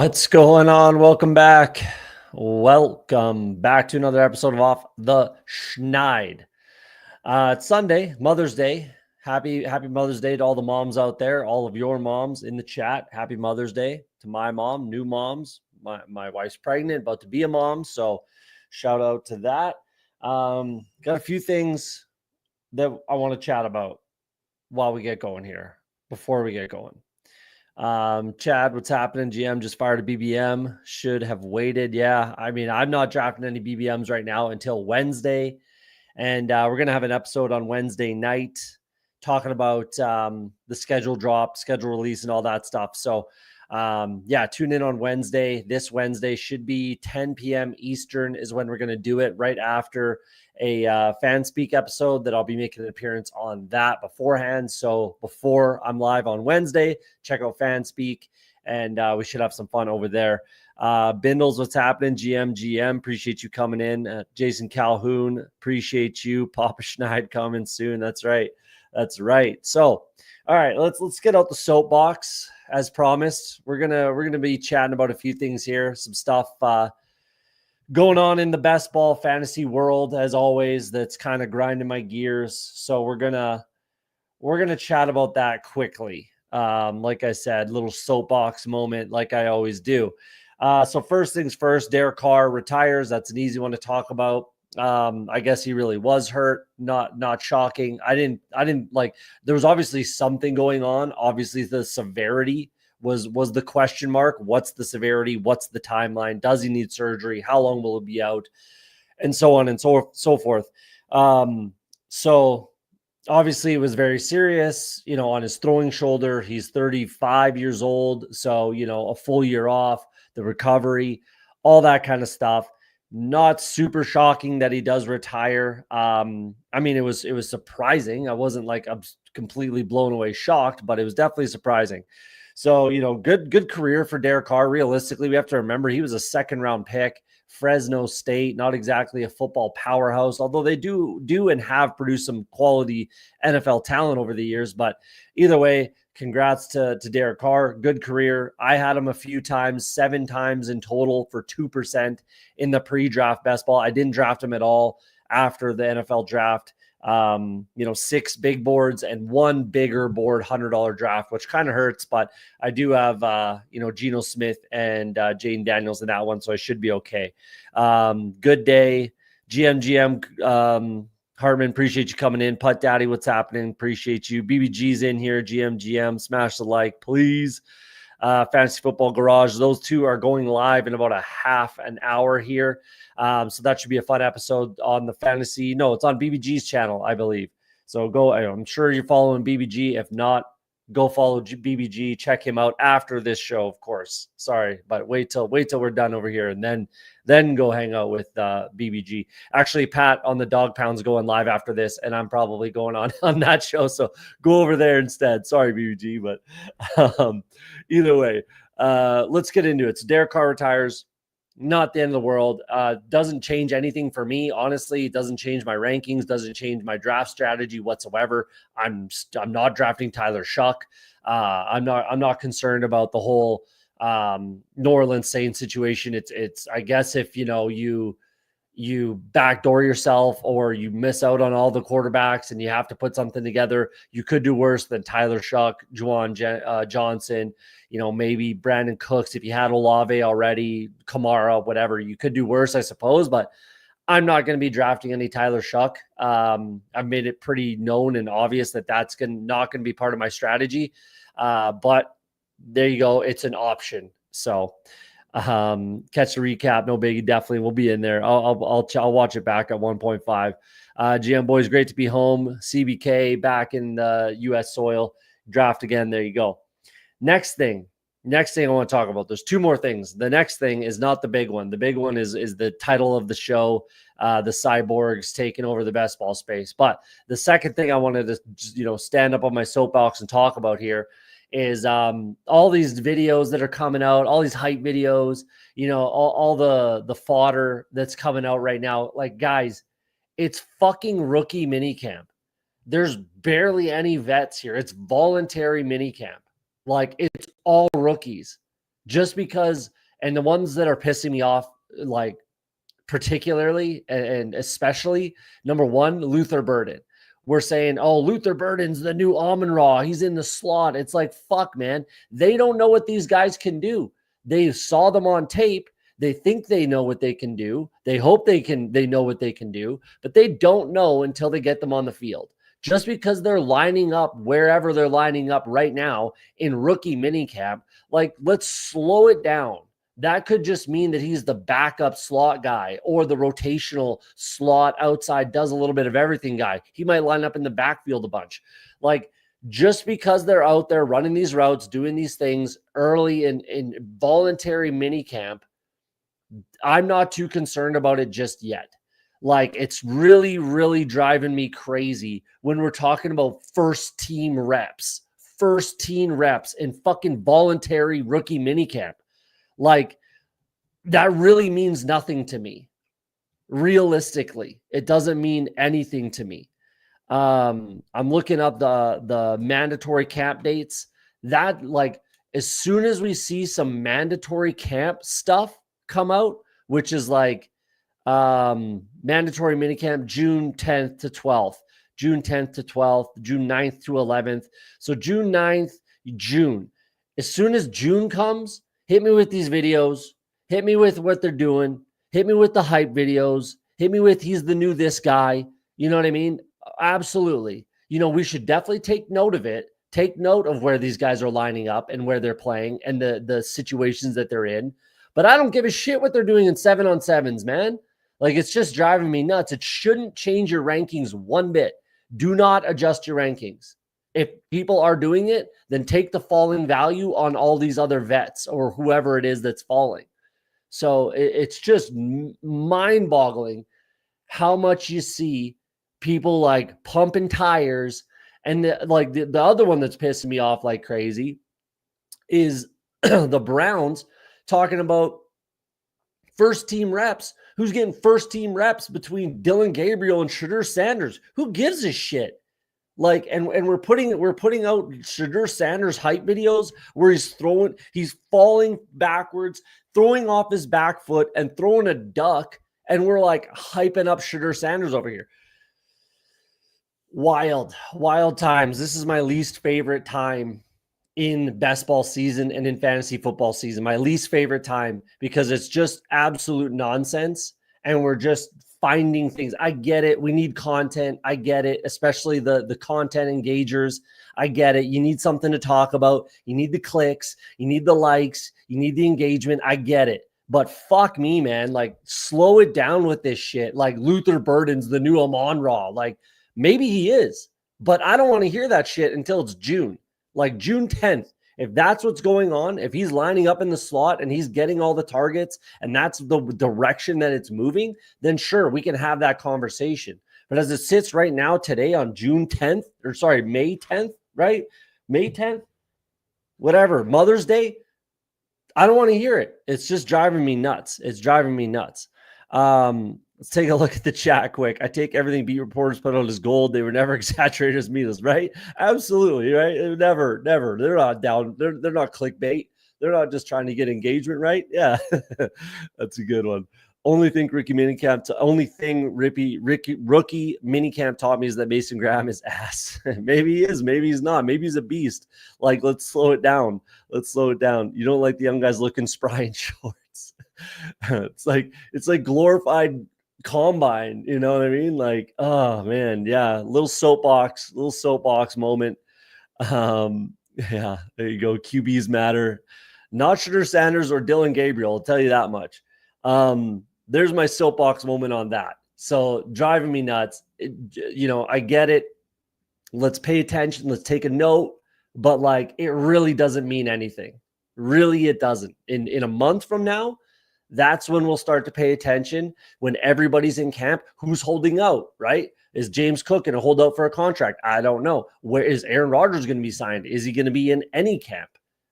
What's going on? Welcome back. Welcome back to another episode of Off the Schneid. It's Sunday, Mother's Day. Happy Mother's Day to all the moms out there, all of your moms in the chat. Happy Mother's Day to my mom, new moms. My wife's pregnant, about to be a mom, so shout out to that. Got a few things that I want to chat about while we get going here, before we get going. Chad, what's happening? GM just fired a BBM. Should have waited. Yeah, I mean, I'm not drafting any BBMs right now until Wednesday. And we're going to have an episode on Wednesday night talking about the schedule drop, schedule release, and all that stuff. So, yeah, tune in on Wednesday. This Wednesday should be 10 p.m. Eastern is when we're going to do it, right after a fan speak episode that I'll be making an appearance on that beforehand. So before I'm live on Wednesday, check out fan speak, and we should have some fun over there. Bindles, what's happening? GM, appreciate you coming in. Jason Calhoun, appreciate you. Papa Schneid coming soon. That's right. So, all right, let's get out the soapbox as promised. We're gonna be chatting about a few things here, some stuff going on in the best ball fantasy world, as always, that's kind of grinding my gears. So we're gonna chat about that quickly. Like I said, little soapbox moment, like I always do. So first things first, Derek Carr retires. That's an easy one to talk about. I guess he really was hurt. Not shocking. I didn't like, there was obviously something going on. Obviously the severity was the question mark. What's the severity? What's the timeline? Does he need surgery? How long will it be out? And so on and so forth. So obviously it was very serious, on his throwing shoulder. He's 35 years old. So, a full year off, the recovery, all that kind of stuff. Not super shocking that he does retire. I mean, it was surprising. I wasn't like completely blown away shocked, but it was definitely surprising. So, good career for Derek Carr. Realistically, we have to remember he was a second round pick, Fresno State, not exactly a football powerhouse, although they do and have produced some quality NFL talent over the years. But either way, congrats to Derek Carr. Good career. I had him a few times, 7 times in total for 2% in the pre-draft best ball. I didn't draft him at all after the NFL draft. 6 big boards and 1 bigger board $100 draft, which kind of hurts, but I do have Geno Smith and Jaden Daniels in that one, so I should be okay. Good day. GM Hartman, appreciate you coming in. Putt Daddy, what's happening? Appreciate you. BBG's in here. GM, smash the like, please. Fantasy Football Garage. Those two are going live in about a half an hour here. So that should be a fun episode on the fantasy. No, it's on BBG's channel, I believe. So go, I'm sure you're following BBG. If not, go follow BBG. Check him out after this show, of course. Sorry, but wait till we're done over here, and then go hang out with BBG. Actually, Pat on the Dog Pound's going live after this, and I'm probably going on that show. So go over there instead. Sorry, BBG, but either way, let's get into it. So Derek Carr retires. Not the end of the world. Doesn't change anything for me. Honestly, it doesn't change my rankings, doesn't change my draft strategy whatsoever. I'm not drafting Tyler Shuck. I'm not concerned about the whole New Orleans Saints situation. It's I guess if you backdoor yourself or you miss out on all the quarterbacks and you have to put something together, you could do worse than Tyler Shuck, Juwan Johnson, maybe Brandon Cooks. If you had Olave already, Kamara, whatever, you could do worse, I suppose, but I'm not going to be drafting any Tyler Shuck. I've made it pretty known and obvious that that's not going to be part of my strategy. But there you go. It's an option. So, catch the recap, no biggie, definitely will be in there. I'll watch it back at 1.5. GM boys, great to be home. CBK back in the US soil, draft again. There you go. Next thing I want to talk about, there's 2 more things. The next thing is not the big one. The big one is the title of the show, the Cyborgs taking over the best ball space. But the second thing I wanted to stand up on my soapbox and talk about here is all these videos that are coming out, all these hype videos, all the fodder that's coming out right now. Like, guys, it's fucking rookie minicamp. There's barely any vets here. It's voluntary minicamp. Like, it's all rookies. Just because And the ones that are pissing me off, like particularly and especially, number one, Luther Burden. We're saying, oh, Luther Burden's the new Amon-Ra. He's in the slot. It's like, fuck, man. They don't know what these guys can do. They saw them on tape. They think they know what they can do. They hope they know what they can do, but they don't know until they get them on the field. Just because they're lining up wherever they're lining up right now in rookie minicamp, like, let's slow it down. That could just mean that he's the backup slot guy or the rotational slot outside, does a little bit of everything guy. He might line up in the backfield a bunch. Like, just because they're out there running these routes, doing these things early in voluntary minicamp, I'm not too concerned about it just yet. Like, it's really, really driving me crazy when we're talking about first team reps in fucking voluntary rookie minicamp. Like, that really means nothing to me. Realistically, it doesn't mean anything to me. I'm looking up the mandatory camp dates. That, like, as soon as we see some mandatory camp stuff come out, which is like mandatory minicamp June 10th to 12th, June 10th to 12th, June 9th to 11th. So June 9th, June. As soon as June comes, hit me with these videos. Hit me with what they're doing. Hit me with the hype videos. Hit me with he's the new this guy. You know what I mean? Absolutely. You know, we should definitely take note of it. Take note of where these guys are lining up and where they're playing and the situations that they're in. But I don't give a shit what they're doing in 7-on-7s, man. Like, it's just driving me nuts. It shouldn't change your rankings one bit. Do not adjust your rankings. If people are doing it, then take the falling value on all these other vets or whoever it is that's falling. So it's just mind-boggling how much you see people like pumping tires. And the other one that's pissing me off like crazy is the Browns talking about first team reps. Who's getting first team reps between Dylan Gabriel and Shadur Sanders? Who gives a shit? Like, and we're putting out Shadur Sanders hype videos where he's falling backwards, throwing off his back foot and throwing a duck. And we're like hyping up Shadur Sanders over here. Wild times. This is my least favorite time in best ball season and in fantasy football season. My least favorite time, because it's just absolute nonsense. And we're just finding things. I get it. We need content. I get it. Especially the content engagers. I get it. You need something to talk about. You need the clicks. You need the likes. You need the engagement. I get it. But fuck me, man. Like, slow it down with this shit. Like, Luther Burden's the new Amon-Ra. Like, maybe he is. But I don't want to hear that shit until it's June. Like, June 10th. If that's what's going on, if he's lining up in the slot and he's getting all the targets and that's the direction that it's moving, then sure, we can have that conversation. But as it sits right now today on May 10th, right? May 10th, whatever, Mother's Day, I don't want to hear it. It's just driving me nuts. It's driving me nuts. Let's take a look at the chat quick. I take everything beat reporters put out as gold. They were never exaggerated as meaningless, right? Absolutely, right? Never. They're not down. They're not clickbait. They're not just trying to get engagement, right? Yeah, that's a good one. Only thing rookie minicamp taught me is that Mason Graham is ass. Maybe he is. Maybe he's not. Maybe he's a beast. Like, let's slow it down. You don't like the young guys looking spry in shorts. It's like glorified combine, you know what I mean? Like, oh man, yeah, little soapbox moment. Yeah, there you go. QBs matter. Not Shadur Sanders or Dylan Gabriel, I'll tell you that much. There's my soapbox moment on that. So driving me nuts. I get it. Let's pay attention. Let's take a note. But like, it really doesn't mean anything. Really, it doesn't. In a month from now, that's when we'll start to pay attention, when everybody's in camp. Who's holding out, right? Is James Cook going to hold out for a contract? I don't know. Where is Aaron Rodgers going to be signed? Is he going to be in any camp,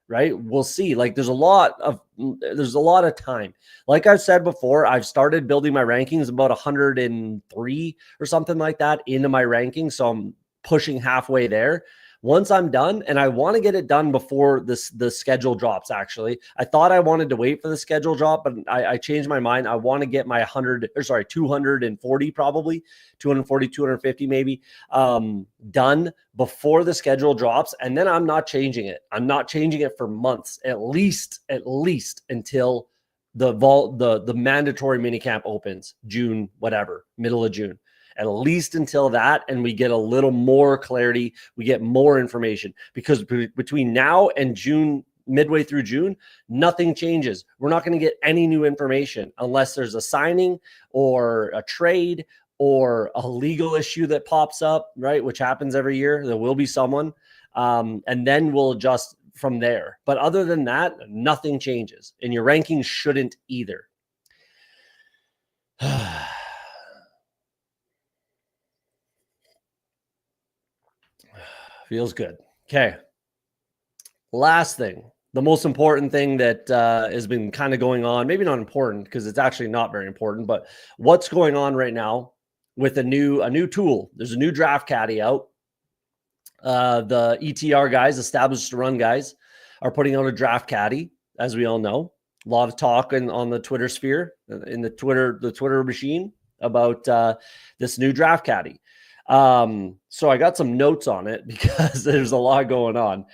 right? We'll see. Like, there's a lot of time. Like I've said before, I've started building my rankings about 103 or something like that into my rankings. So I'm pushing halfway there. once I'm done, and I want to get it done before the schedule drops, actually. I thought I wanted to wait for the schedule drop, but I changed my mind. I want to get my 240 probably, 240, 250 maybe, done before the schedule drops. And then I'm not changing it. I'm not changing it for months, at least until the mandatory minicamp opens June, whatever, middle of June. At least until that, and we get a little more clarity, we get more information, because between now and June, midway through June, nothing changes. We're not going to get any new information unless there's a signing or a trade or a legal issue that pops up, right? Which happens every year. There will be someone, and then we'll adjust from there. But other than that, nothing changes, and your rankings shouldn't either. Feels good. Okay. Last thing, the most important thing that has been kind of going on, maybe not important because it's actually not very important, but what's going on right now with a new tool. There's a new draft caddy out. The ETR guys, established to run guys, are putting out a draft caddy, as we all know. A lot of talk on the Twitter sphere, in the Twitter machine, about this new draft caddy. So I got some notes on it because there's a lot going on.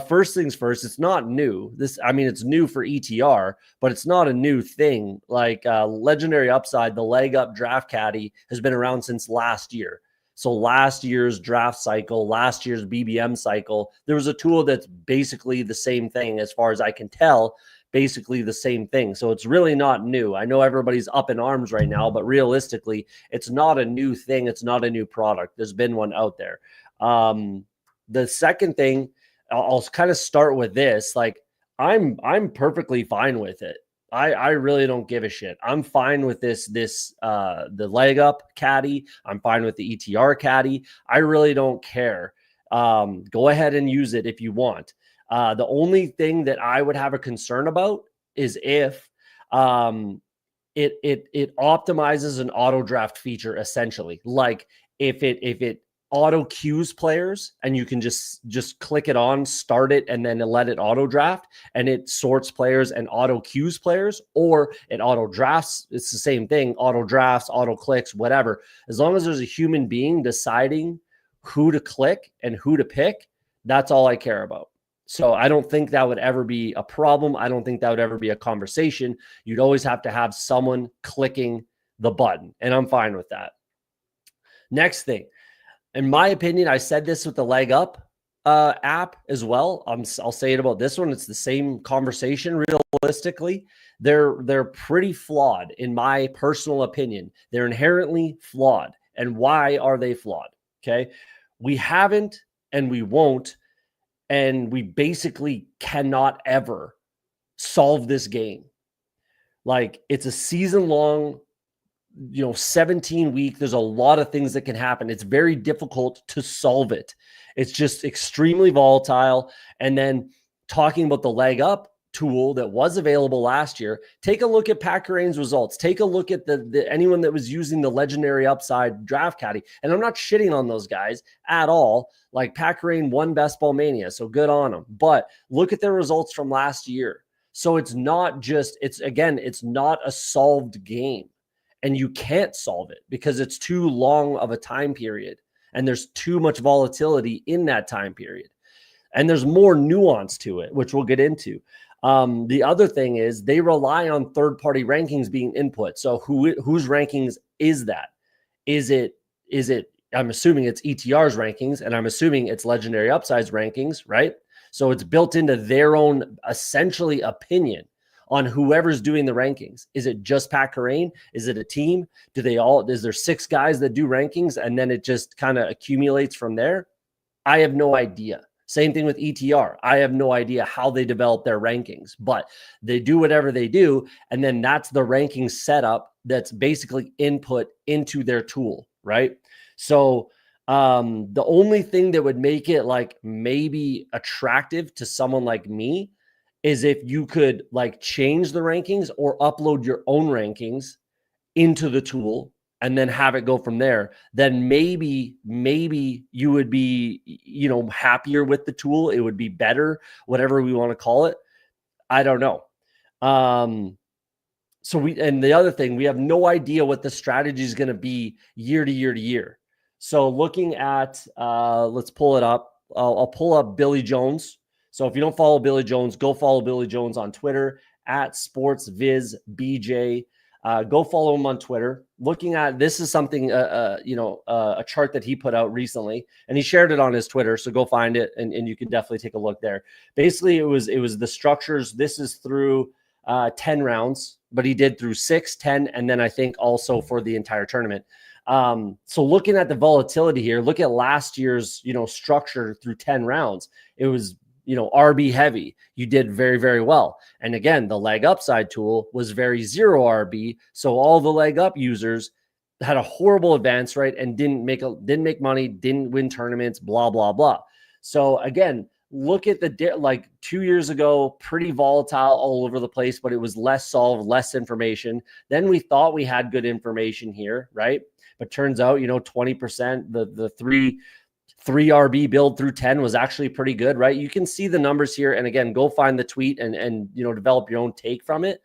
First things first, it's not new. It's new for ETR, but it's not a new thing. Like Legendary Upside, the leg up draft caddy has been around since last year. So last year's draft cycle, last year's BBM cycle, there was a tool that's basically the same thing, as far as I can tell, basically the same thing. So it's really not new. I know everybody's up in arms right now, but realistically, it's not a new thing. It's not a new product. There's been one out there. The second thing, I'll kind of start with this. Like, I'm perfectly fine with it. I really don't give a shit. I'm fine with the leg up caddy. I'm fine with the ETR caddy. I really don't care. Go ahead and use it if you want. The only thing that I would have a concern about is if it optimizes an auto draft feature, essentially. Like if it auto queues players and you can just click it on, start it, and then let it auto draft, and it sorts players and auto queues players, or it auto drafts. It's the same thing, auto drafts, auto clicks, whatever. As long as there's a human being deciding who to click and who to pick, that's all I care about. So I don't think that would ever be a problem. I don't think that would ever be a conversation. You'd always have to have someone clicking the button, and I'm fine with that. Next thing, in my opinion, I said this with the leg up app as well. I'll say it about this one. It's the same conversation. Realistically, they're pretty flawed, in my personal opinion. They're inherently flawed. And why are they flawed? Okay. We haven't, and we won't, and we basically cannot ever solve this game. Like, it's a season long, 17 week. There's a lot of things that can happen. It's very difficult to solve it. It's just extremely volatile. And then talking about the leg up tool that was available last year, take a look at Pat Kerrane's results. Take a look at anyone that was using the Legendary Upside draft caddy. And I'm not shitting on those guys at all. Like, Pat Kerrane won Best Ball Mania, so good on them. But look at their results from last year. So it's not a solved game. And you can't solve it because it's too long of a time period, and there's too much volatility in that time period. And there's more nuance to it, which we'll get into. The other thing is they rely on third-party rankings being input. So whose rankings is that? Is it? I'm assuming it's ETR's rankings, and I'm assuming it's Legendary Upside's rankings, right? So it's built into their own, essentially, opinion on whoever's doing the rankings. Is it just Pat Kerrane? Is it a team? Is there 6 guys that do rankings and then it just kind of accumulates from there? I have no idea. Same thing with ETR. I have no idea how they develop their rankings, but they do whatever they do. And then that's the ranking setup that's basically input into their tool, right? So the only thing that would make it like maybe attractive to someone like me is if you could like change the rankings or upload your own rankings into the tool and then have it go from there, then maybe you would be, happier with the tool. It would be better, whatever we want to call it. I don't know. And the other thing, we have no idea what the strategy is going to be year to year to year. So looking at, let's pull it up. I'll pull up Billy Jones. So if you don't follow Billy Jones, go follow Billy Jones on Twitter at SportsVizBJ. Go follow him on Twitter. Looking at, this is something, a chart that he put out recently, and he shared it on his Twitter. So go find it, and you can definitely take a look there. Basically, it was the structures. This is through 10 rounds, but he did through 6, 10, and then I think also for the entire tournament. So looking at the volatility here, look at last year's, structure through 10 rounds. It was, RB heavy. You did very, very well. And again, the leg upside tool was very 0 RB. So all the leg up users had a horrible advance rate and didn't make money, didn't win tournaments, blah, blah, blah. So again, look at like 2 years ago, pretty volatile all over the place, but it was less solved, less information. Then we thought we had good information here, right? But turns out, 20%, the three RB build through 10 was actually pretty good, right? You can see the numbers here. And again, go find the tweet and develop your own take from it.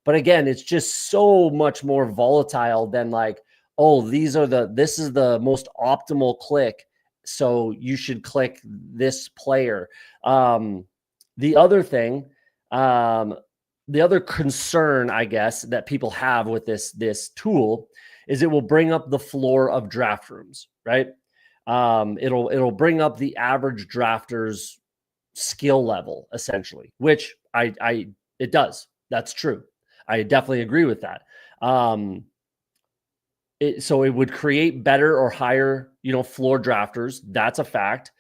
But again, it's just so much more volatile than like, oh, this is the most optimal click, so you should click this player. The other thing, the other concern, I guess, that people have with this tool is it will bring up the floor of draft rooms, right? It'll bring up the average drafter's skill level, essentially, which it does. That's true. I definitely agree with that. So it would create better or higher, floor drafters. That's a fact.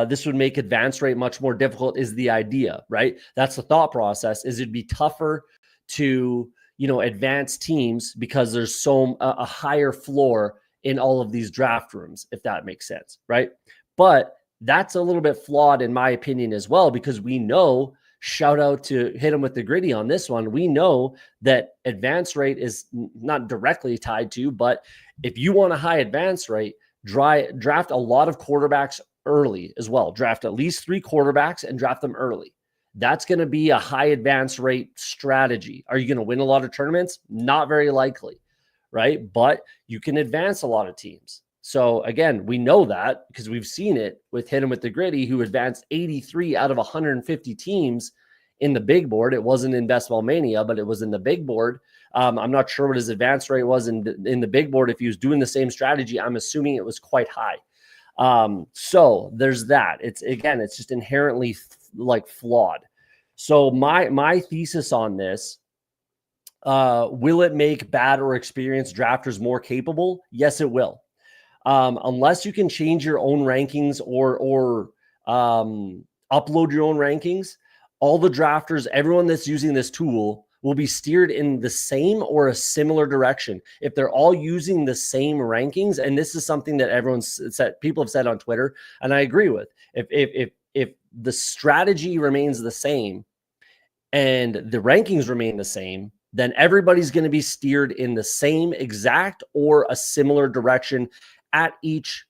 This would make advance rate much more difficult is the idea, right? That's the thought process, is it'd be tougher to, advance teams because there's a higher floor in all of these draft rooms, if that makes sense, right? But that's a little bit flawed in my opinion as well, because we know, shout out to Hit Him With the Gritty on this one, we know that advance rate is not directly tied to, but if you want a high advance rate, draft a lot of quarterbacks early as well. Draft at least 3 quarterbacks and draft them early. That's going to be a high advance rate strategy. Are you going to win a lot of tournaments? Not very likely, right? But you can advance a lot of teams. So again, we know that because we've seen it with Hit Him With the Gritty, who advanced 83 out of 150 teams in the big board. It wasn't in Best Ball Mania, but it was in the big board. I'm not sure what his advance rate was in the big board. If he was doing the same strategy, I'm assuming it was quite high. So there's that. It's just inherently flawed. So my thesis on this, will it make bad or experienced drafters more capable? Yes, it will. Unless you can change your own rankings or upload your own rankings, all the drafters, everyone that's using this tool will be steered in the same or a similar direction. If they're all using the same rankings, and this is something that people have said on Twitter, and I agree with, if the strategy remains the same and the rankings remain the same, then everybody's going to be steered in the same exact or a similar direction at each,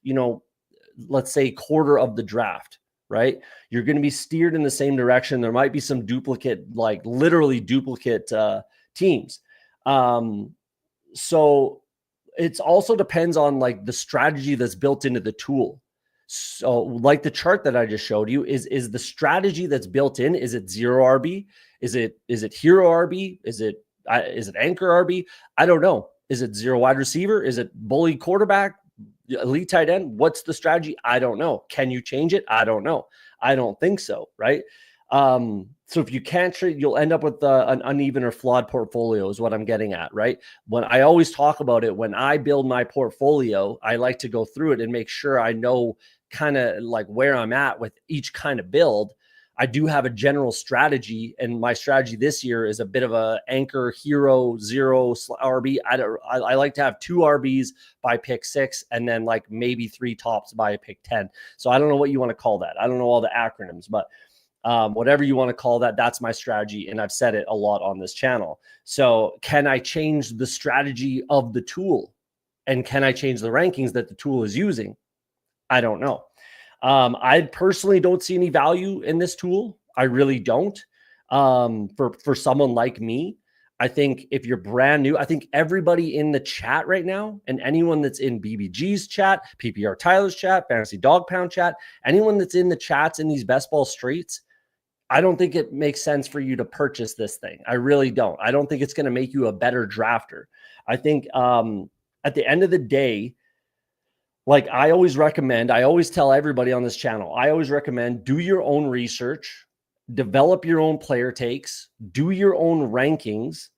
let's say quarter of the draft, right? You're going to be steered in the same direction. There might be some duplicate, literally duplicate teams. So it also depends on the strategy that's built into the tool. So like the chart that I just showed you, is the strategy that's built in, is it 0 RB? Is it hero RB? Is it anchor RB? I don't know. Is it 0 wide receiver? Is it bully quarterback? Elite tight end? What's the strategy? I don't know. Can you change it? I don't know. I don't think so, right? So if you can't trade, you'll end up with an uneven or flawed portfolio is what I'm getting at, right? When I always talk about it, when I build my portfolio, I like to go through it and make sure I know kind of where I'm at with each kind of build. I do have a general strategy, and my strategy this year is a bit of a anchor hero 0 RB. I like to have 2 RBs by pick 6 and then maybe 3 tops by pick 10. So I don't know what you want to call that. I don't know all the acronyms, but whatever you want to call that, that's my strategy. And I've said it a lot on this channel. So can I change the strategy of the tool? And can I change the rankings that the tool is using? I don't know. I personally don't see any value in this tool. I really don't. For someone like me, I think if you're brand new, I think everybody in the chat right now and anyone that's in BBG's chat, PPR Tyler's chat, Fantasy Dog Pound chat, anyone that's in the chats in these best ball streets, I don't think it makes sense for you to purchase this thing. I really don't. I don't think it's going to make you a better drafter. I think at the end of the day, like I always recommend, I always tell everybody on this channel, I always recommend do your own research, develop your own player takes, do your own rankings,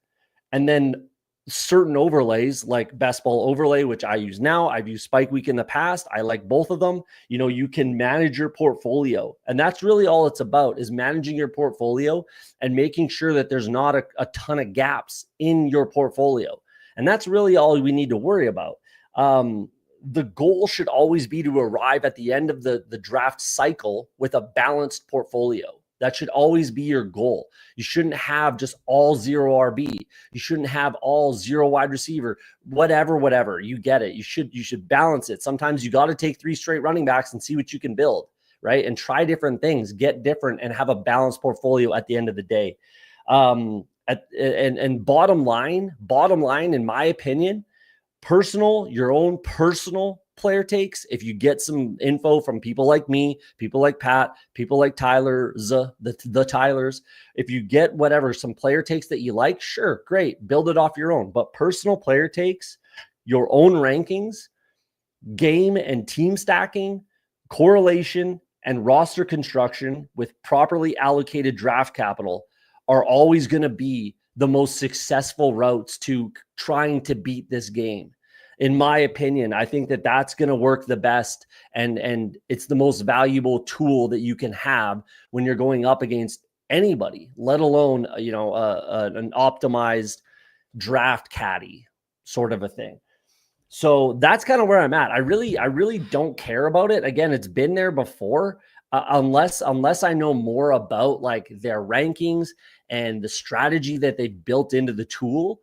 and then certain overlays like Best Ball overlay, which I use now. I've used Spike Week in the past. I like both of them. You know, you can manage your portfolio. And that's really all it's about, is managing your portfolio and making sure that there's not a ton of gaps in your portfolio. And that's really all we need to worry about. The goal should always be to arrive at the end of the draft cycle with a balanced portfolio. That should always be your goal. You shouldn't have just all zero RB. You shouldn't have all zero wide receiver, whatever. You get it. You should balance it. Sometimes you got to take 3 straight running backs and see what you can build, right? And try different things, get different, and have a balanced portfolio at the end of the day. And bottom line, in my opinion, your own personal player takes. If you get some info from people like me, people like Pat, people like Tyler, the Tylers, if you get some player takes that you like, sure, great, build it off your own. But personal player takes, your own rankings, game and team stacking, correlation, and roster construction with properly allocated draft capital are always going to be the most successful routes to trying to beat this game. In my opinion, I think that that's going to work the best, and it's the most valuable tool that you can have when you're going up against anybody, let alone an optimized draft caddy sort of a thing. So that's kind of where I'm at. I really don't care about it. Again, it's been there before, unless I know more about like their rankings and the strategy that they've built into the tool.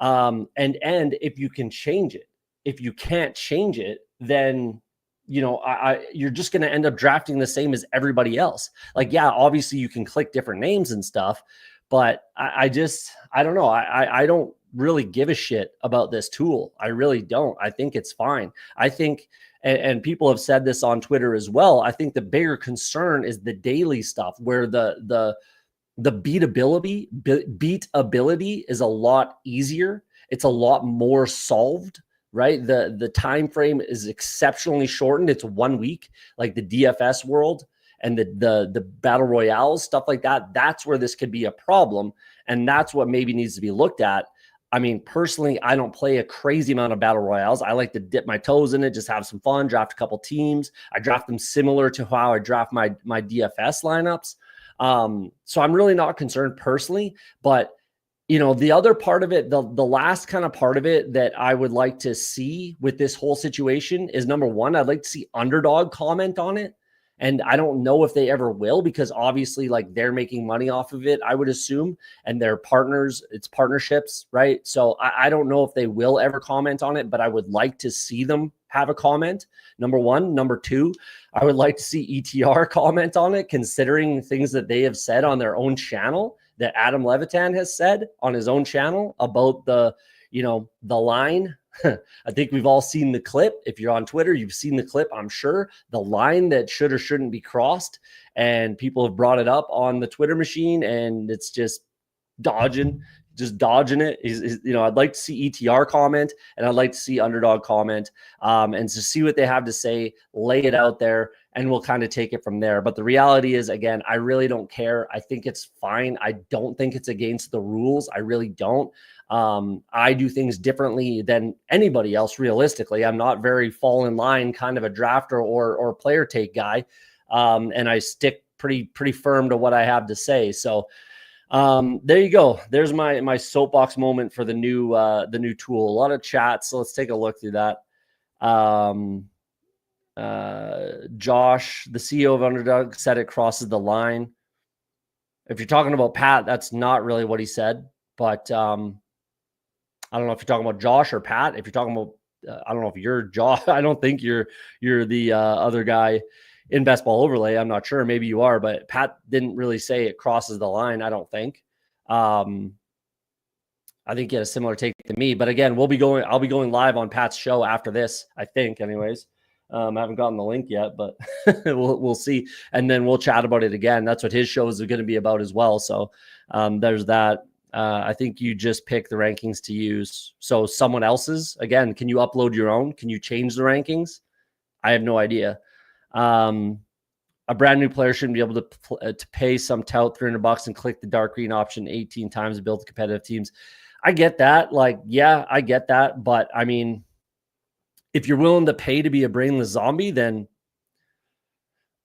And if you can change it. If you can't change it, then you're just going to end up drafting the same as everybody else. Like, yeah, obviously you can click different names and stuff, but I don't know. I don't really give a shit about this tool. I really don't. I think it's fine. I think, and people have said this on Twitter as well, I think the bigger concern is the daily stuff where the beatability is a lot easier. It's a lot more solved, right? The time frame is exceptionally shortened. It's 1 week, like the DFS world and the battle royales, stuff like that. That's where this could be a problem. And that's what maybe needs to be looked at. I mean, personally, I don't play a crazy amount of battle royales. I like to dip my toes in it, just have some fun, draft a couple teams. I draft them similar to how I draft my DFS lineups. So I'm really not concerned personally, but the other part of it, the last kind of part of it that I would like to see with this whole situation is, number one, I'd like to see Underdog comment on it. And I don't know if they ever will, because obviously like they're making money off of it, I would assume, and they're partners, it's partnerships, right? So I don't know if they will ever comment on it, but I would like to see them have a comment, number one. Number two, I would like to see ETR comment on it, considering things that they have said on their own channel, that Adam Levitan has said on his own channel about the line. I think we've all seen the clip. If you're on Twitter, you've seen the clip, I'm sure. The line that should or shouldn't be crossed. And people have brought it up on the Twitter machine, and it's just dodging it. I'd like to see ETR comment, and I'd like to see Underdog comment, and to see what they have to say, lay it out there, and we'll kind of take it from there. But the reality is, again, I really don't care. I think it's fine. I don't think it's against the rules. I really don't. I do things differently than anybody else. Realistically, I'm not very fall in line kind of a drafter or player take guy. And I stick pretty firm to what I have to say. So, there you go. There's my soapbox moment for the new tool. A lot of chats. So let's take a look through that. Josh, the CEO of Underdog, said it crosses the line. If you're talking about Pat, that's not really what he said, but, I don't know if you're talking about Josh or Pat. If you're talking about I don't know if you're Jaw. I don't think you're the other guy in Best Ball Overlay. I'm not sure. Maybe you are, but Pat didn't really say it crosses the line. I don't think. I think he had a similar take to me. But again, I'll be going live on Pat's show after this, I think, anyways. I haven't gotten the link yet, but we'll see. And then we'll chat about it again. That's what his show is going to be about as well. So there's that. I think you just pick the rankings to use. So someone else's, again, can you upload your own? Can you change the rankings? I have no idea. A brand new player shouldn't be able to pay some tout $300 and click the dark green option 18 times to build competitive teams. I get that. Like, yeah, I get that. But I mean, if you're willing to pay to be a brainless zombie, then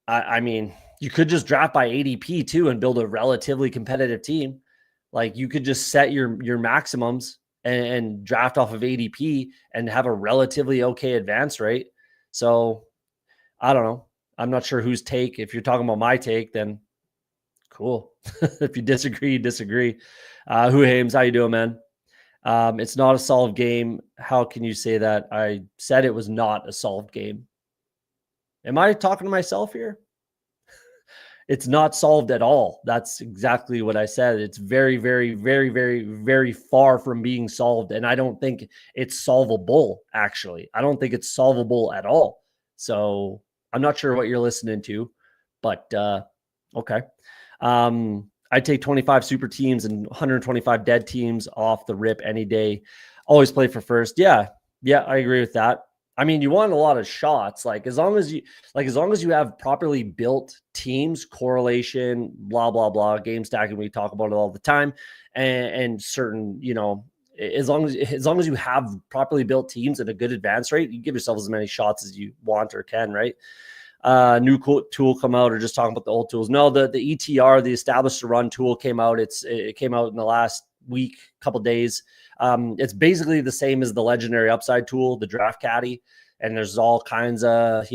I mean, you could just draft by ADP too and build a relatively competitive team. Like you could just set your maximums and draft off of ADP and have a relatively okay advance rate. So I don't know. I'm not sure whose take. If you're talking about my take, then cool. If you disagree, you disagree. Who Hames, how you doing, man? It's not a solved game. How can you say that? I said it was not a solved game. Am I talking to myself here? It's not solved at all. That's exactly what I said. It's very, very, very, very, very far from being solved. And I don't think it's solvable, actually. I don't think it's solvable at all. So I'm not sure what you're listening to, but okay. I'd take 25 super teams and 125 dead teams off the rip any day. Always play for first. Yeah, I agree with that. I mean, you want a lot of shots. Like as long as you have properly built teams, correlation, blah blah blah, game stacking. We talk about it all the time, and certain, as long as you have properly built teams at a good advance rate, you give yourself as many shots as you want or can, right? New tool come out, or just talking about the old tools? No, the ETR, the established to run tool came out. It came out in the last week, couple days. It's basically the same as the legendary upside tool, the draft caddy, and there's all kinds of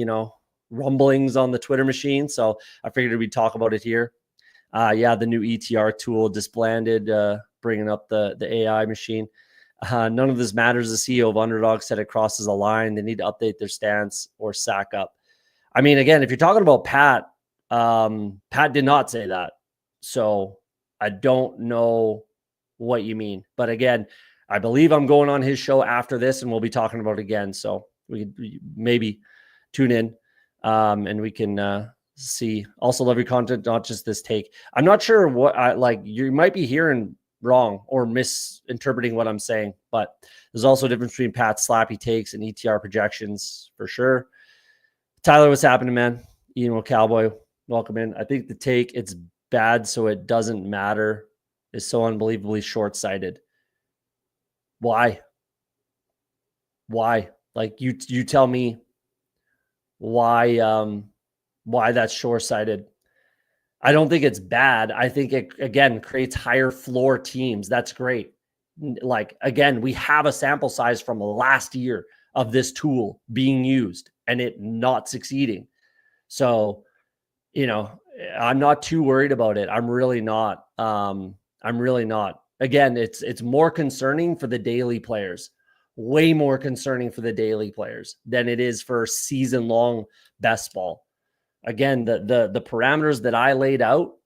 rumblings on the Twitter machine. So I figured we'd talk about it here. The new ETR tool disbanded, bringing up the AI machine. None of this matters. The CEO of Underdog said it crosses a line. They need to update their stance or sack up. I mean, again, if you're talking about Pat, Pat did not say that. So I don't know what you mean. But again, I believe I'm going on his show after this and we'll be talking about it again. So we maybe tune in and we can see. Also love your content, not just this take. I'm not sure what you might be hearing wrong or misinterpreting what I'm saying, but there's also a difference between Pat's slappy takes and ETR projections for sure. Tyler, what's happening, man? Ian Cowboy, welcome in. I think the take, it's bad, so it doesn't matter, is so unbelievably short-sighted. Why? Like you tell me why that's short-sighted. I don't think it's bad. I think it, again, creates higher floor teams. That's great. Like, again, we have a sample size from last year of this tool being used and it not succeeding. So, I'm not too worried about it. I'm really not. Again, it's more concerning for the daily players, way more concerning for the daily players than it is for season-long best ball. Again, the parameters that I laid out,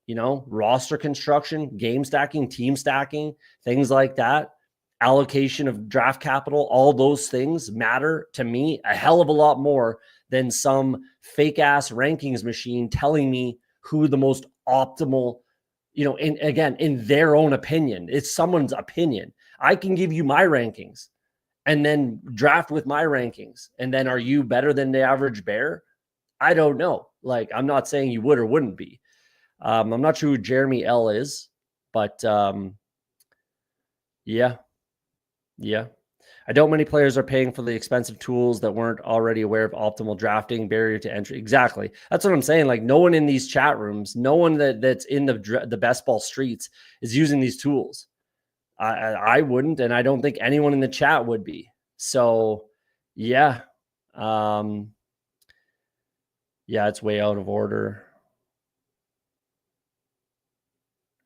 roster construction, game stacking, team stacking, things like that, allocation of draft capital, all those things matter to me a hell of a lot more than some fake ass rankings machine telling me who the most optimal, in their own opinion. It's someone's opinion. I can give you my rankings and then draft with my rankings. And then are you better than the average bear? I don't know. Like, I'm not saying you would or wouldn't be. I'm not sure who Jeremy L is, but yeah. I doubt many players are paying for the expensive tools that weren't already aware of optimal drafting, barrier to entry. Exactly. That's what I'm saying. Like, no one in these chat rooms, no one that's in the best ball streets is using these tools. I wouldn't, and I don't think anyone in the chat would be. So, yeah. Yeah, it's way out of order.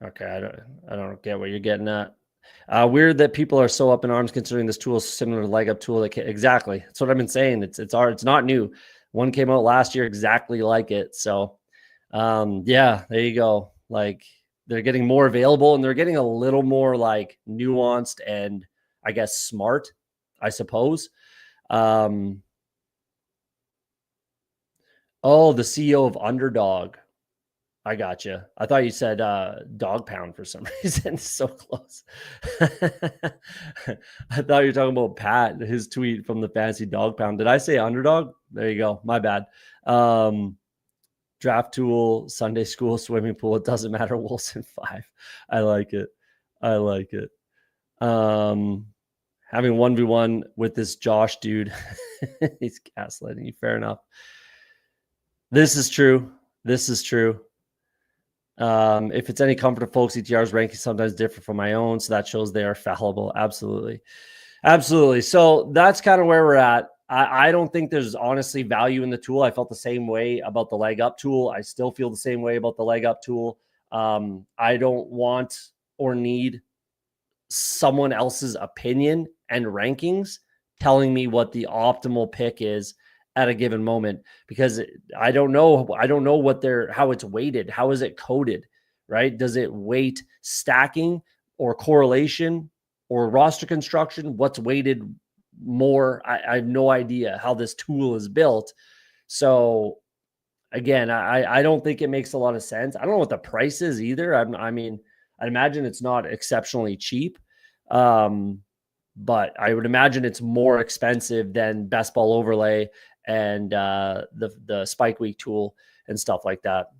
Okay, I don't get what you're getting at. Weird that people are so up in arms considering this tool is similar to leg up tool. Exactly. That's what I've been saying. It's not new. One came out last year exactly like it. So yeah, there you go. Like they're getting more available and they're getting a little more like nuanced and I guess smart, I suppose. Oh, the CEO of Underdog. I got you. I thought you said dog pound for some reason. So close. I thought you were talking about Pat, his tweet from the fantasy dog pound. Did I say underdog? There you go. My bad. Draft tool, Sunday school, swimming pool. It doesn't matter. Wilson 5. I like it. I like it. Having 1v1 with this Josh dude. He's gaslighting you. Fair enough. This is true. This is true. If it's any comfort to folks, ETR's ranking sometimes different from my own, so that shows they are fallible. Absolutely. Absolutely. So that's kind of where we're at. I don't think there's honestly value in the tool. I felt the same way about the leg up tool. I still feel the same way about the leg up tool. I don't want or need someone else's opinion and rankings telling me what the optimal pick is at a given moment, because I don't know what how it's weighted. How is it coded, right? Does it weight stacking or correlation or roster construction? What's weighted more? I have no idea how this tool is built. So again, I don't think it makes a lot of sense. I don't know what the price is either. I mean, I'd imagine it's not exceptionally cheap. But I would imagine it's more expensive than Best Ball overlay and the Spike Week tool and stuff like that.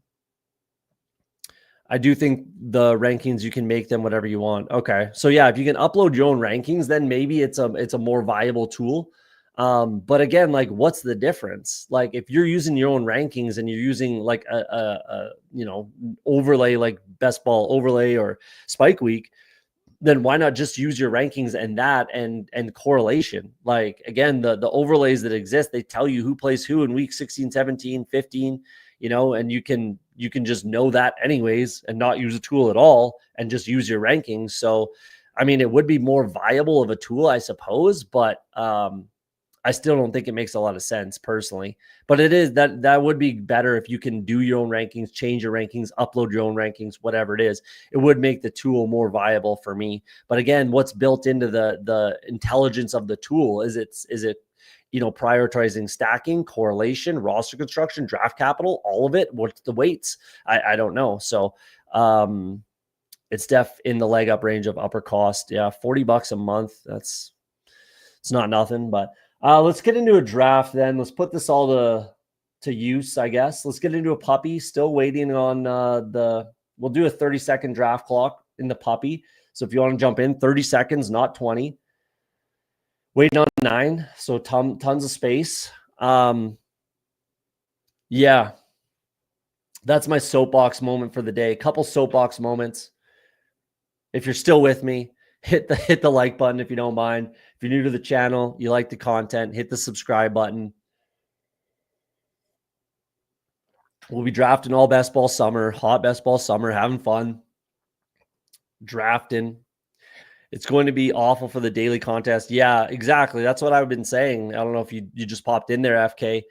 I do think the rankings, you can make them whatever you want. Okay. So yeah, if you can upload your own rankings, then maybe it's a more viable tool. But again, like what's the difference? Like if you're using your own rankings and you're using like a overlay like Best Ball overlay or Spike Week, then why not just use your rankings and that and correlation? Like again, the overlays that exist, they tell you who plays who in week 16, 17, 15, and you can just know that anyways and not use a tool at all and just use your rankings. So, I mean, it would be more viable of a tool, I suppose, but I still don't think it makes a lot of sense personally, but it is that would be better if you can do your own rankings, change your rankings, upload your own rankings, whatever it is. It would make the tool more viable for me. But again, what's built into the intelligence of the tool? Is it prioritizing stacking, correlation, roster construction, draft capital, all of it? What's the weights? I don't know. So it's in the leg up range of upper cost. Yeah, $40 a month. It's not nothing, but let's get into a draft then. Let's put this all to use, I guess. Let's get into a puppy. Still waiting on we'll do a 30-second draft clock in the puppy. So if you want to jump in, 30 seconds, not 20. Waiting on 9. So tons of space. Yeah. That's my soapbox moment for the day. A couple soapbox moments. If you're still with me, hit the like button if you don't mind. If you're new to the channel, you like the content, hit the subscribe button. We'll be drafting all best ball summer, hot best ball summer, having fun, drafting. It's going to be awful for the daily contest. Yeah, exactly. That's what I've been saying. I don't know if you just popped in there, FK.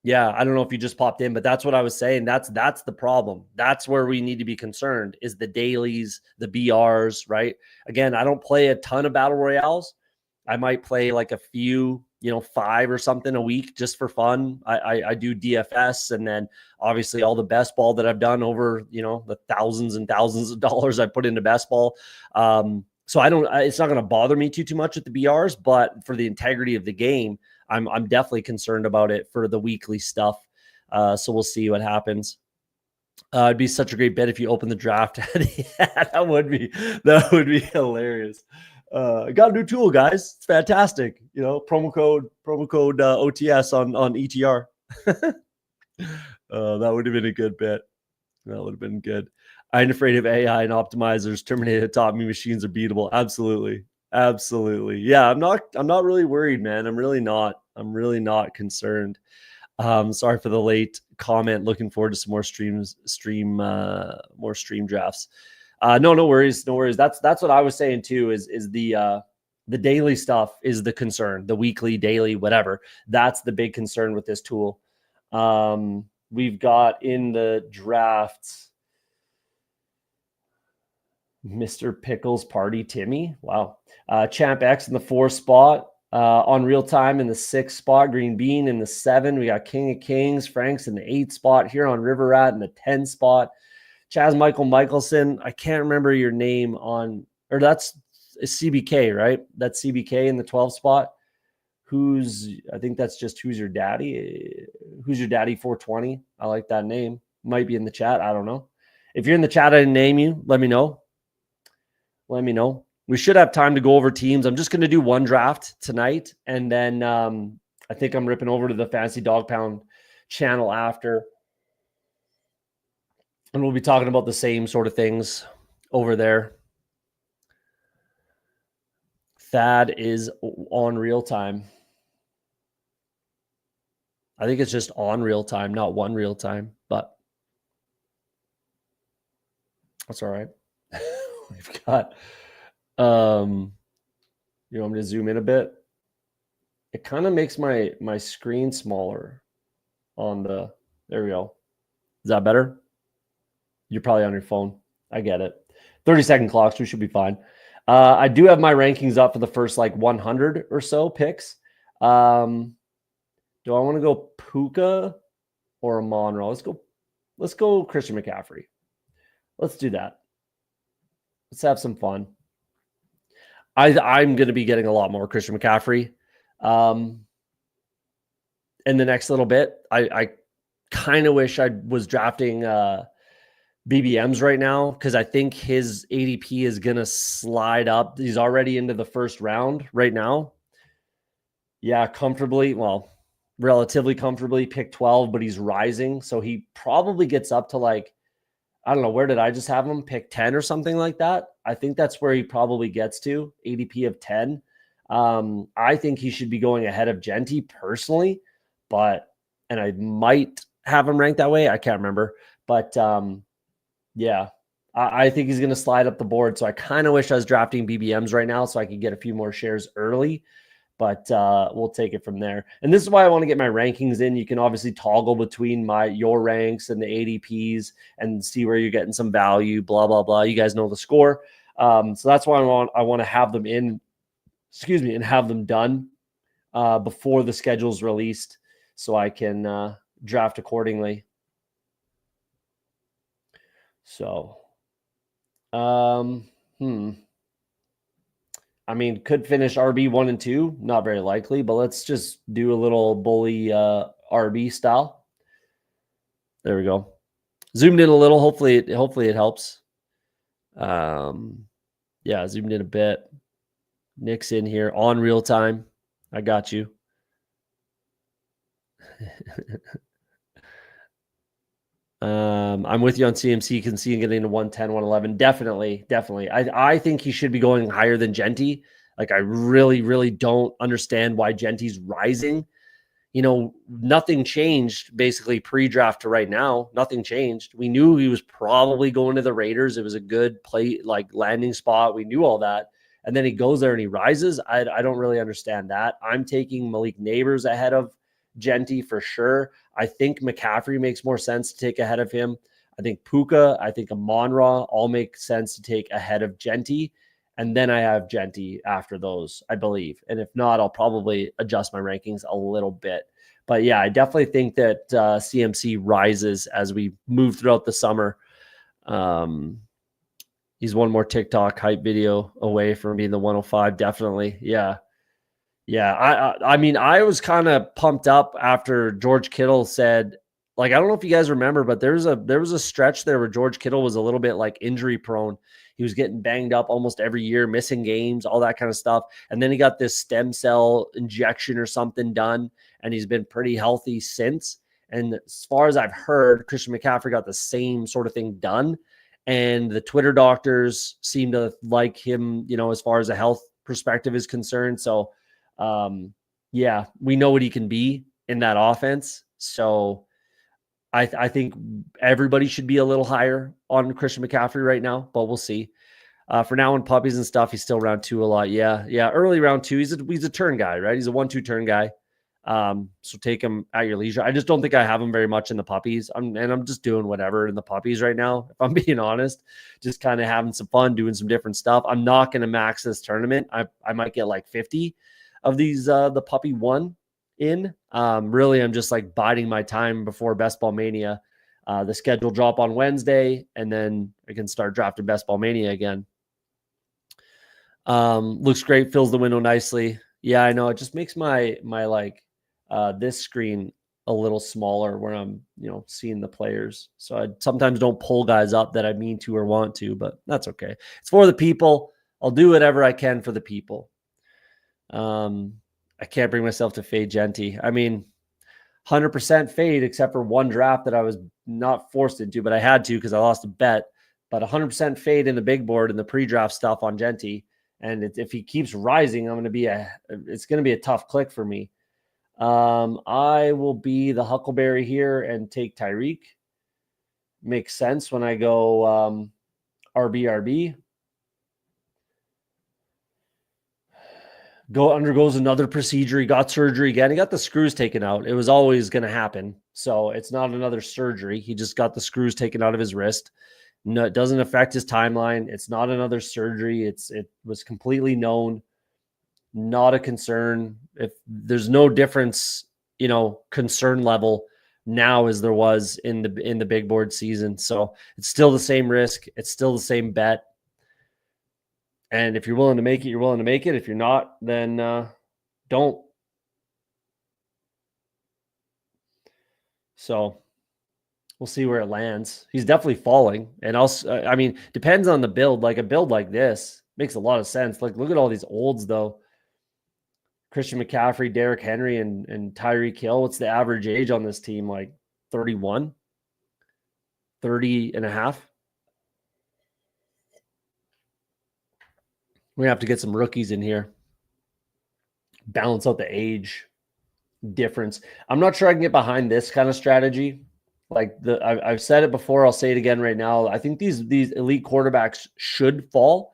Yeah, I don't know if you just popped in, but that's what I was saying. That's the problem. That's where we need to be concerned, is the dailies, the BRs, right? Again, I don't play a ton of battle royales. I might play like a few, 5 or something a week just for fun. I do DFS, and then obviously all the best ball that I've done over, the thousands and thousands of dollars I put into best ball. So it's not going to bother me too much with the BRs, but for the integrity of the game, I'm definitely concerned about it for the weekly stuff. So we'll see what happens. It'd be such a great bet if you open the draft. Yeah, that would be hilarious. I got a new tool, guys. It's fantastic. Promo code OTS on ETR. That would have been a good bet. That would have been good. I ain't afraid of AI and optimizers. Terminated top me machines are beatable. Absolutely. Yeah, I'm not really worried, man. I'm really not concerned. Sorry for the late comment. Looking forward to some more more stream drafts. No worries. That's what I was saying too, is the daily stuff is the concern, the weekly, daily, whatever. That's the big concern with this tool. We've got in the drafts Mr. Pickles Party Timmy. Wow. Champ X in the 4 spot. On Real Time in the 6 spot. Green Bean in the 7. We got King of Kings. Frank's in the 8 spot. Here on River Rat in the 10 spot. Chaz Michael Michelson. I can't remember your name on, or that's CBK, right? That's CBK in the 12 spot. I think that's just Who's Your Daddy? Who's Your Daddy 420? I like that name. Might be in the chat. I don't know. If you're in the chat, I didn't name you. Let me know. We should have time to go over teams. I'm just going to do one draft tonight. And then I think I'm ripping over to the Fantasy Dog Pound channel after. And we'll be talking about the same sort of things over there. Thad is on Real Time. I think it's just on Real Time, not one Real Time, but that's all right. We've got, you want me to zoom in a bit? It kind of makes my screen smaller on the, there we go. Is that better? You're probably on your phone. I get it. 30-second clocks. We should be fine. I do have my rankings up for the first 100 or so picks. Do I want to go Puka or Monroe? Let's go Christian McCaffrey. Let's do that. Let's have some fun. I'm going to be getting a lot more Christian McCaffrey in the next little bit. I kind of wish I was drafting BBMs right now, because I think his ADP is going to slide up. He's already into the first round right now. Yeah, comfortably. Well, relatively comfortably pick 12, but he's rising. So he probably gets up to I don't know, where did I just have him? Pick 10 or something like that. I think that's where he probably gets to, ADP of 10. I think he should be going ahead of Genty personally, and I might have him ranked that way. I can't remember. But yeah, I think he's going to slide up the board. So I kind of wish I was drafting BBMs right now so I could get a few more shares early. But we'll take it from there. And this is why I want to get my rankings in. You can obviously toggle between your ranks and the ADPs and see where you're getting some value, blah, blah, blah. You guys know the score. So that's why I want to have them in, and have them done before the schedule's released so I can draft accordingly. So, I mean, could finish RB 1 and 2. Not very likely, but let's just do a little bully RB style. There we go. Zoomed in a little. Hopefully it helps. Yeah, zoomed in a bit. Nick's in here on Real Time. I got you. I'm with you on CMC. Can see him getting to 110, 111. Definitely. I think he should be going higher than Genty. I really, really don't understand why Genty's rising. Nothing changed basically pre-draft to right now. Nothing changed. We knew he was probably going to the Raiders. It was a good play, landing spot. We knew all that. And then he goes there and he rises. I don't really understand that. I'm taking Malik Neighbors ahead of Genty for sure. I think McCaffrey makes more sense to take ahead of him. I think Puka, I think Amon-Ra all make sense to take ahead of Genty. And then I have Genty after those, I believe. And if not, I'll probably adjust my rankings a little bit. But yeah, I definitely think that CMC rises as we move throughout the summer. He's one more TikTok hype video away from being the 105. Definitely. Yeah. I mean, I was kind of pumped up after George Kittle said, I don't know if you guys remember, but there was a stretch there where George Kittle was a little bit injury prone. He was getting banged up almost every year, missing games, all that kind of stuff. And then he got this stem cell injection or something done, and he's been pretty healthy since. And as far as I've heard, Christian McCaffrey got the same sort of thing done. And the Twitter doctors seem to like him, as far as a health perspective is concerned. So, yeah, we know what he can be in that offense. So I think everybody should be a little higher on Christian McCaffrey right now, but we'll see. For now in puppies and stuff, he's still round 2 a lot. Yeah. Early round 2, he's a turn guy, right? He's a 1-2 turn guy. So take him at your leisure. I just don't think I have him very much in the puppies. I'm just doing whatever in the puppies right now. If I'm being honest, just kind of having some fun, doing some different stuff. I'm not going to max this tournament. I might get like 50 of these, the puppy one in. Really, I'm just like biding my time before Best Ball Mania. The schedule drop on Wednesday, and then I can start drafting Best Ball Mania again. Looks great, fills the window nicely. Yeah, I know. It just makes my like this screen a little smaller where I'm, seeing the players. So I sometimes don't pull guys up that I mean to or want to, but that's okay. It's for the people. I'll do whatever I can for the people. I can't bring myself to fade Genty. I mean, 100% fade except for one draft that I was not forced into, but I had to because I lost a bet. But 100% fade in the big board and the pre-draft stuff on Genty. And if he keeps rising, it's going to be a tough click for me. I will be the Huckleberry here and take Tyreek. Makes sense when I go RB. Undergoes another procedure. He got surgery again. He got the screws taken out. It was always going to happen. So it's not another surgery. He just got the screws taken out of his wrist. No, it doesn't affect his timeline. It's not another surgery. It was completely known. Not a concern. If there's no difference, concern level now as there was in the big board season. So it's still the same risk. It's still the same bet. And if you're willing to make it, you're willing to make it. If you're not, then don't. So we'll see where it lands. He's definitely falling. And depends on the build. Like a build like this makes a lot of sense. Like, look at all these olds, though. Christian McCaffrey, Derrick Henry, and Tyreek Hill. What's the average age on this team? Like 31, 30 and a half. We're going to have to get some rookies in here. Balance out the age difference. I'm not sure I can get behind this kind of strategy. Like I've said it before. I'll say it again right now. I think these elite quarterbacks should fall.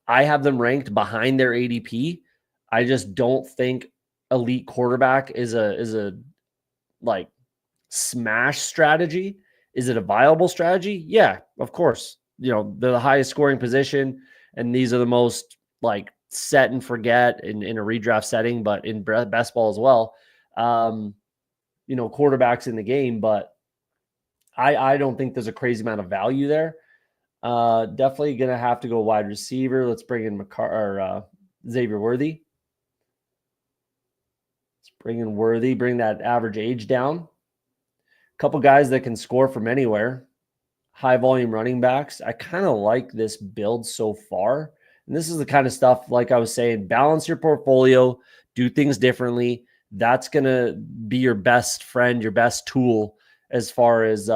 I have them ranked behind their ADP. I just don't think elite quarterback is a like smash strategy. Is it a viable strategy? Yeah, of course. They're the highest scoring position, and these are the most like set and forget in a redraft setting, but in best ball as well. Quarterbacks in the game, but I don't think there's a crazy amount of value there. Definitely going to have to go wide receiver. Let's bring in Xavier Worthy. Let's bring in Worthy, bring that average age down. A couple guys that can score from anywhere. High volume running backs. I kind of like this build so far. And this is the kind of stuff, like I was saying, balance your portfolio, do things differently. That's going to be your best friend, your best tool as far as,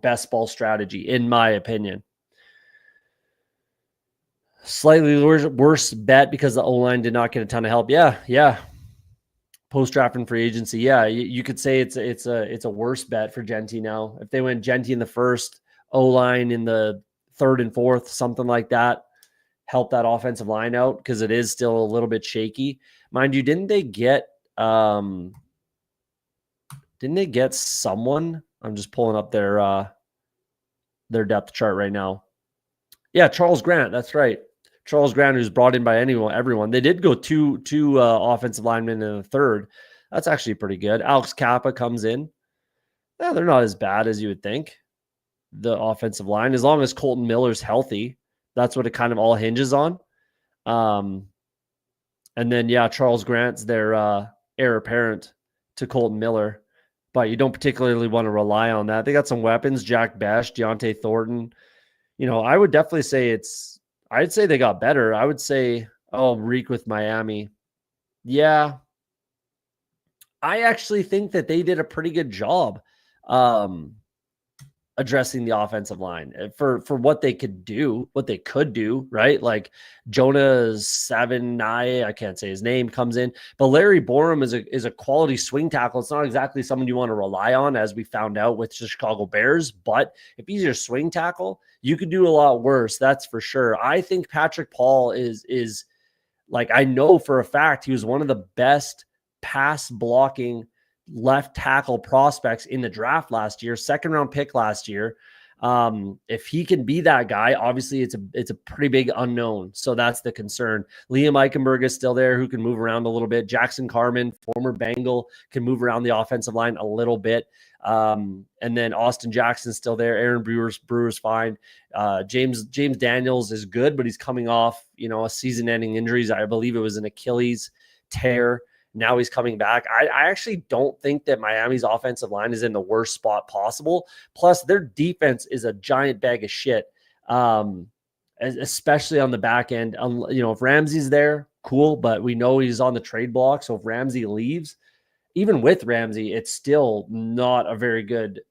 best ball strategy, in my opinion. Slightly worse bet because the O-line did not get a ton of help. Yeah. Post-draft and free agency. Yeah, you could say it's a worse bet for Genty now. If they went Genty in the first, O-line in the third and fourth, something like that, help that offensive line out because it is still a little bit shaky. Mind you, didn't they get someone? I'm just pulling up their depth chart right now. Yeah, Charles Grant. That's right. Charles Grant, who's brought in by everyone. They did go two offensive linemen in the third. That's actually pretty good. Alex Kappa comes in. Yeah, they're not as bad as you would think. The offensive line, as long as Colton Miller's healthy, that's what it kind of all hinges on. And then, Charles Grant's their heir apparent to Colton Miller, but you don't particularly want to rely on that. They got some weapons, Jack Besh, Deontay Thornton. I would definitely say I'd say they got better. I would say, reek with Miami. Yeah. I actually think that they did a pretty good job. addressing the offensive line for what they could do, right? Like Jonah Savinai, I can't say his name, comes in, but Larry Borum is a quality swing tackle. It's not exactly someone you want to rely on, as we found out with the Chicago Bears, but if he's your swing tackle, you could do a lot worse. That's for sure. I think Patrick Paul is like, I know for a fact he was one of the best pass blocking left tackle prospects in the draft last year, second round pick last year. If he can be that guy, obviously it's a pretty big unknown. So that's the concern. Liam Eichenberg is still there, who can move around a little bit. Jackson Carman, former Bengal, can move around the offensive line a little bit. And then Austin Jackson's still there. Aaron Brewer's fine. James Daniels is good, but he's coming off, a season-ending injuries. I believe it was an Achilles tear. Now he's coming back. I actually don't think that Miami's offensive line is in the worst spot possible. Plus, their defense is a giant bag of shit, especially on the back end. If Ramsey's there, cool, but we know he's on the trade block. So if Ramsey leaves, even with Ramsey, it's still not a very good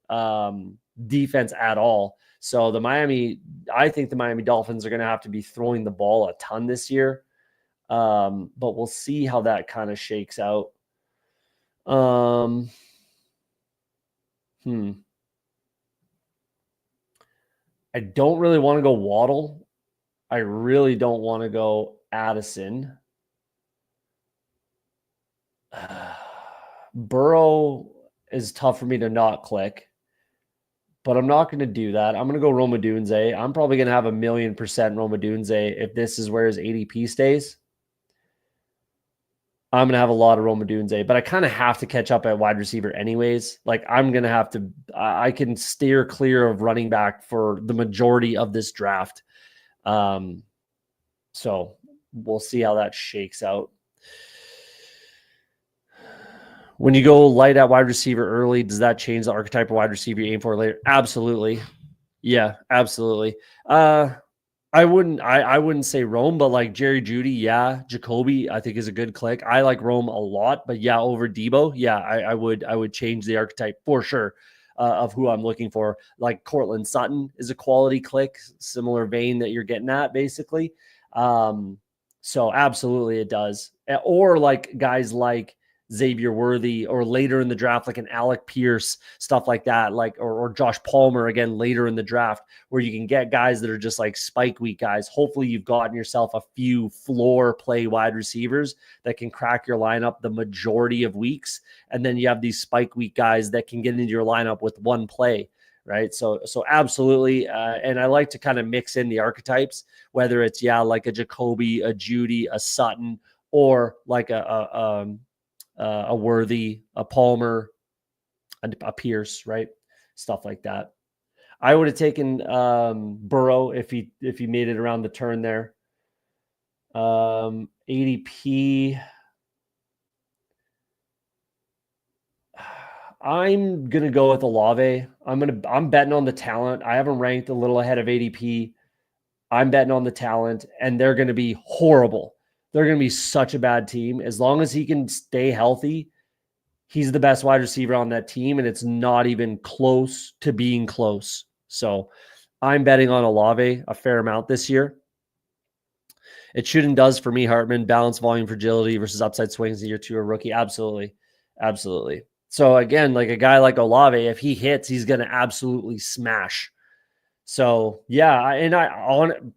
defense at all. So I think the Miami Dolphins are going to have to be throwing the ball a ton this year. But we'll see how that kind of shakes out. I don't really want to go Waddle. I really don't want to go Addison. Burrow is tough for me to not click, but I'm not going to do that. I'm going to go Rome Odunze. I'm probably going to have 1,000,000% Rome Odunze if this is where his ADP stays. I'm going to have a lot of Rome Odunze, but I kind of have to catch up at wide receiver anyways. Like, I'm going to have to, I can steer clear of running back for the majority of this draft. So we'll see how that shakes out. When you go light at wide receiver early, does that change the archetype of wide receiver you aim for later? Absolutely. Yeah, absolutely. I wouldn't say Rome, but like Jerry Jeudy, yeah. Jacoby, I think, is a good click. I like Rome a lot, but yeah, over Debo, yeah, I would change the archetype for sure of who I'm looking for. Like Cortland Sutton is a quality click, similar vein that you're getting at, basically. So absolutely it does. Or like guys like Xavier Worthy, or later in the draft, like an Alec Pierce, stuff like that, like, or Josh Palmer again later in the draft, where you can get guys that are just like spike week guys. Hopefully you've gotten yourself a few floor play wide receivers that can crack your lineup the majority of weeks. And then you have these spike week guys that can get into your lineup with one play. Right. So absolutely. And I like to kind of mix in the archetypes, whether it's, like a Jacoby, a Jeudy, a Sutton, or like a Worthy, a Palmer, a Pierce, right? Stuff like that. I would have taken Burrow if he made it around the turn there. ADP. I'm gonna go with Olave. I'm betting on the talent. I have him ranked a little ahead of ADP. I'm betting on the talent, and they're gonna be horrible. They're going to be such a bad team. As long as he can stay healthy, he's the best wide receiver on that team, and it's not even close to being close. So I'm betting on Olave a fair amount this year. It should and does for me, Hartman. Balance, volume, fragility versus upside swings in year two, a rookie. Absolutely. Absolutely. So again, like a guy like Olave, if he hits, he's going to absolutely smash. So yeah,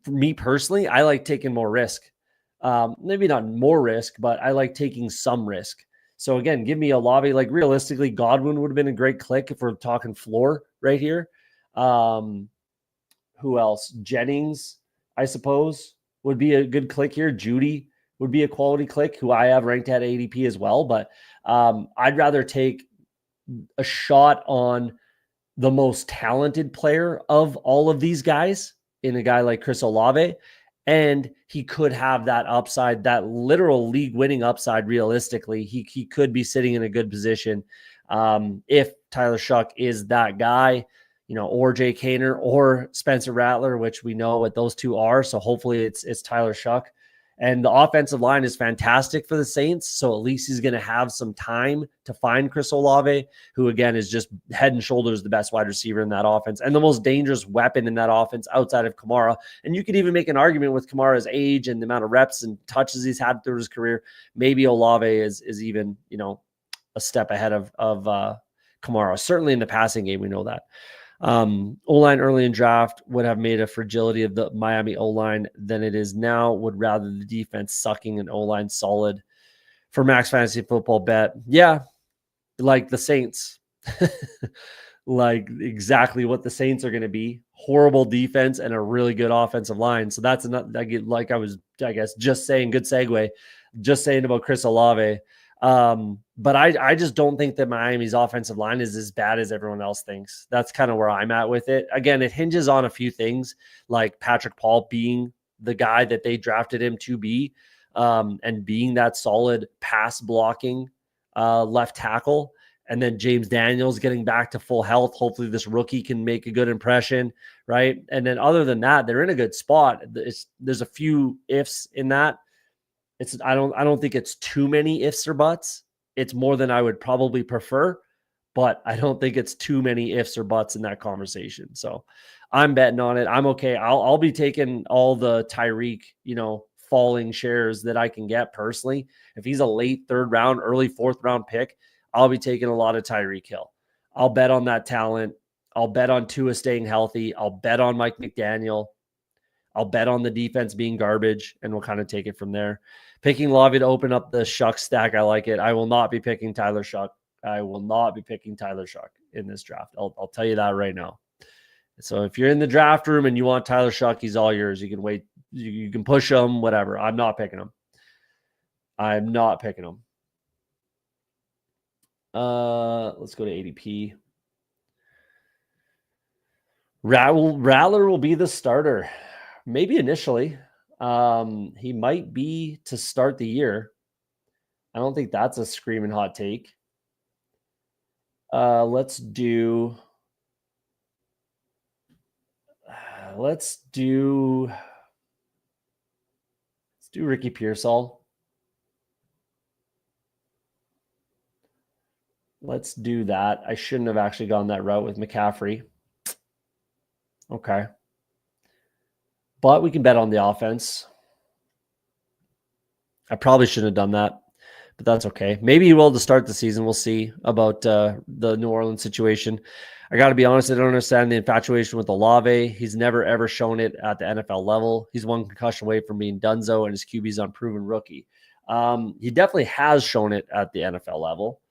for me personally, I like taking more risk. Maybe not more risk, but I like taking some risk. So again, give me Olave. Like realistically, Godwin would have been a great click if we're talking floor right here. Who else? Jennings, I suppose, would be a good click here. Jeudy would be a quality click, who I have ranked at ADP as well. But I'd rather take a shot on the most talented player of all of these guys in a guy like Chris Olave. And he could have that upside, that literal league winning upside. Realistically, he could be sitting in a good position if Tyler Shuck is that guy, or Jay Kaner or Spencer Rattler, which we know what those two are. So hopefully it's Tyler Shuck. And the offensive line is fantastic for the Saints. So at least he's going to have some time to find Chris Olave, who again is just head and shoulders the best wide receiver in that offense and the most dangerous weapon in that offense outside of Kamara. And you could even make an argument with Kamara's age and the amount of reps and touches he's had through his career. Maybe Olave is even, a step ahead of Kamara. Certainly in the passing game, we know that. O-line early in draft would have made a fragility of the Miami O-line than it is now. Would rather the defense sucking and O-line solid for max fantasy football bet. Yeah, like the Saints. Like exactly what the Saints are going to be. Horrible defense and a really good offensive line. So that's enough. Like I was, I guess, just saying, good segue, just saying about Chris Olave. But I just don't think that Miami's offensive line is as bad as everyone else thinks. That's kind of where I'm at with it. Again, it hinges on a few things, like Patrick Paul being the guy that they drafted him to be, and being that solid pass blocking left tackle. And then James Daniels getting back to full health. Hopefully this rookie can make a good impression, right? And then other than that, they're in a good spot. There's a few ifs in that. I don't think it's too many ifs or buts. It's more than I would probably prefer, but I don't think it's too many ifs or buts in that conversation. So I'm betting on it. I'm okay. I'll be taking all the Tyreek, falling shares that I can get personally. If he's a late third round, early fourth round pick, I'll be taking a lot of Tyreek Hill. I'll bet on that talent. I'll bet on Tua staying healthy. I'll bet on Mike McDaniel. I'll bet on the defense being garbage, and we'll kind of take it from there. Picking Lavi to open up the Shuck stack, I like it. I will not be picking Tyler Shuck. I will not be picking Tyler Shuck in this draft. I'll tell you that right now. So if you're in the draft room and you want Tyler Shuck, he's all yours. You can wait. You can push him, whatever. I'm not picking him. I'm not picking him. Let's go to ADP. Rattler will be the starter. Maybe initially. He might be to start the year. I don't think that's a screaming hot take. Let's do Ricky Pearsall. Let's do that. I shouldn't have actually gone that route with McCaffrey. Okay. But we can bet on the offense. I probably shouldn't have done that, but that's okay. Maybe he will to start the season. We'll see about the New Orleans situation. I got to be honest, I don't understand the infatuation with Olave. He's never, ever shown it at the NFL level. He's one concussion away from being donezo, and his QB's unproven rookie. He definitely has shown it at the NFL level.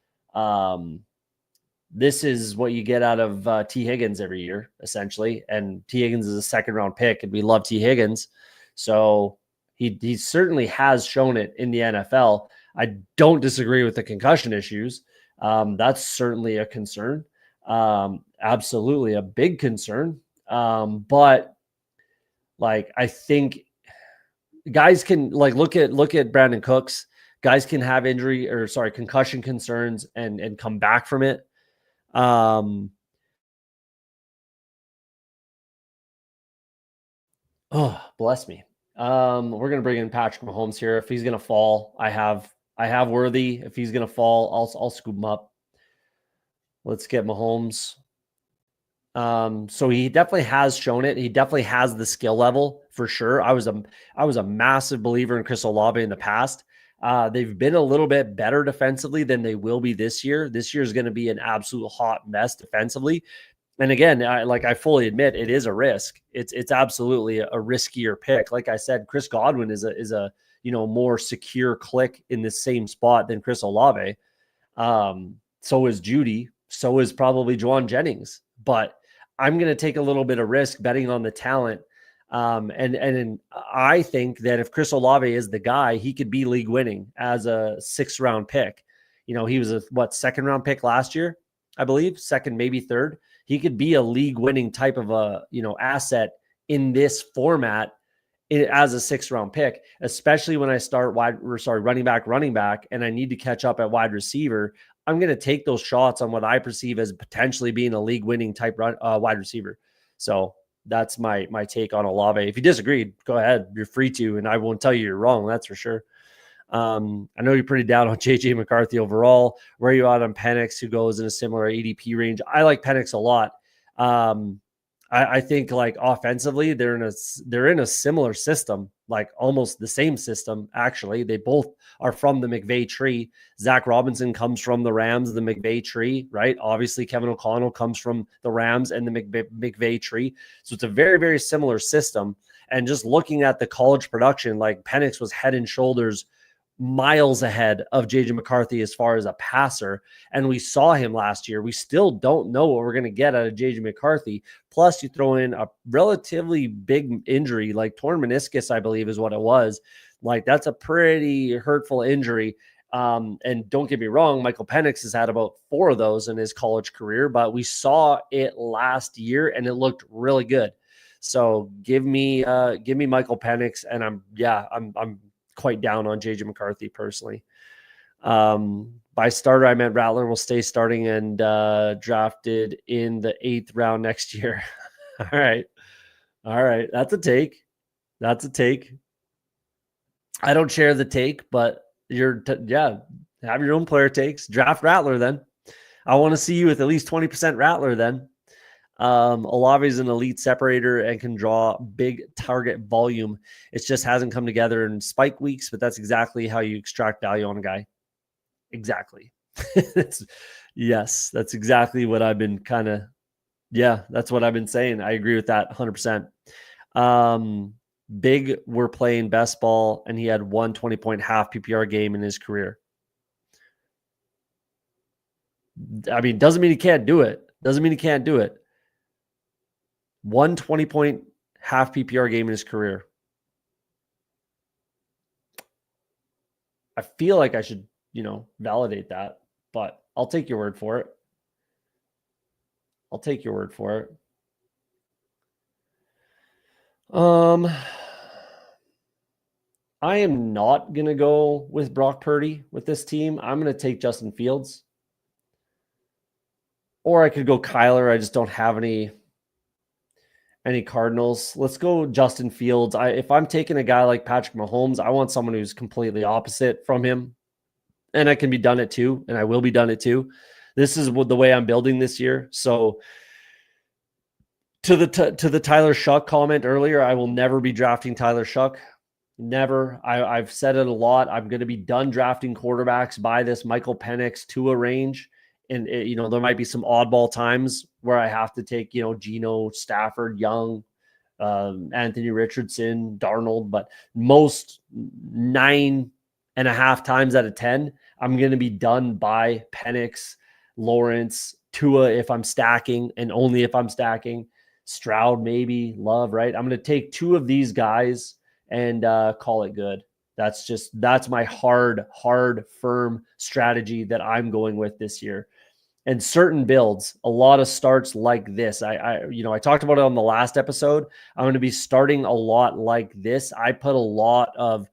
This is what you get out of T. Higgins every year, essentially. And T. Higgins is a second-round pick, and we love T. Higgins. So he certainly has shown it in the NFL. I don't disagree with the concussion issues. That's certainly a concern. Absolutely a big concern. But I think guys can look at Brandon Cooks. Guys can have concussion concerns and come back from it. Oh, bless me. We're going to bring in Patrick Mahomes here. If he's going to fall, I have Worthy. If he's going to fall, I'll scoop him up. Let's get Mahomes. So he definitely has shown it. He definitely has the skill level for sure. I was a massive believer in Chris Olave in the past. They've been a little bit better defensively than they will be this year. This year is going to be an absolute hot mess defensively. And again, I fully admit it is a risk. It's absolutely a riskier pick. Like I said, Chris Godwin is a more secure click in the same spot than Chris Olave. So is Judy. So is probably Juwan Jennings. But I'm going to take a little bit of risk betting on the talent. And I think that if Chris Olave is the guy, he could be league winning as a 6th round pick. He was a 2nd round pick last year, I believe, 2nd, maybe 3rd. He could be a league winning type of a, asset in this format as a 6th round pick, especially when I start running back, and I need to catch up at wide receiver. I'm going to take those shots on what I perceive as potentially being a league winning type wide receiver. So That's my take on Olave. If you disagreed, go ahead. You're free to, and I won't tell you you're wrong. That's for sure. I know you're pretty down on JJ McCarthy overall. Where are you at on Penix, who goes in a similar ADP range? I like Penix a lot. I think like offensively, they're in a similar system, like almost the same system. Actually, they both are from the McVay tree. Zach Robinson comes from the Rams, the McVay tree, right? Obviously, Kevin O'Connell comes from the Rams and the McVay tree. So it's a very, very similar system. And just looking at the college production, like Penix was head and shoulders miles ahead of JJ McCarthy as far as a passer. And we saw him last year. We still don't know what we're going to get out of JJ McCarthy. Plus, you throw in a relatively big injury, like torn meniscus, I believe is what it was. Like, that's a pretty hurtful injury. And don't get me wrong, Michael Penix has had about 4 of those in his college career, but we saw it last year and it looked really good. So give me Michael Penix, and I'm quite down on JJ McCarthy personally. By starter, I meant Rattler will stay starting and drafted in the 8th round next year. All right. That's a take. I don't share the take, but have your own player takes. Draft Rattler then. I want to see you with at least 20% Rattler then. Olave is an elite separator and can draw big target volume. It just hasn't come together in spike weeks, but that's exactly how you extract value on a guy. Exactly. That's exactly what I've been that's what I've been saying. I agree with that 100%. Big, we're playing best ball, and he had 1 20-point half PPR game in his career. I mean, doesn't mean he can't do it. 1 20-point half PPR game in his career. I feel like I should, validate that, but I'll take your word for it. I am not going to go with Brock Purdy with this team. I'm going to take Justin Fields. Or I could go Kyler. I just don't have any Cardinals. Let's go Justin Fields. If I'm taking a guy like Patrick Mahomes, I want someone who's completely opposite from him. And I can be done it too, and I will be done it too. This is the way I'm building this year. So to the Tyler Shuck comment earlier, I will never be drafting Tyler Shuck. Never. I've said it a lot. I'm going to be done drafting quarterbacks by this Michael Penix Tua range. And, there might be some oddball times where I have to take, Geno, Stafford, Young, Anthony Richardson, Darnold. But most 9.5 times out of 10, I'm going to be done by Penix, Lawrence, Tua if I'm stacking, and only if I'm stacking. Stroud, maybe, Love, right? I'm going to take 2 of these guys and call it good. That's my hard, firm strategy that I'm going with this year. And certain builds, a lot of starts like this. I talked about it on the last episode. I'm going to be starting a lot like this. I put a lot of,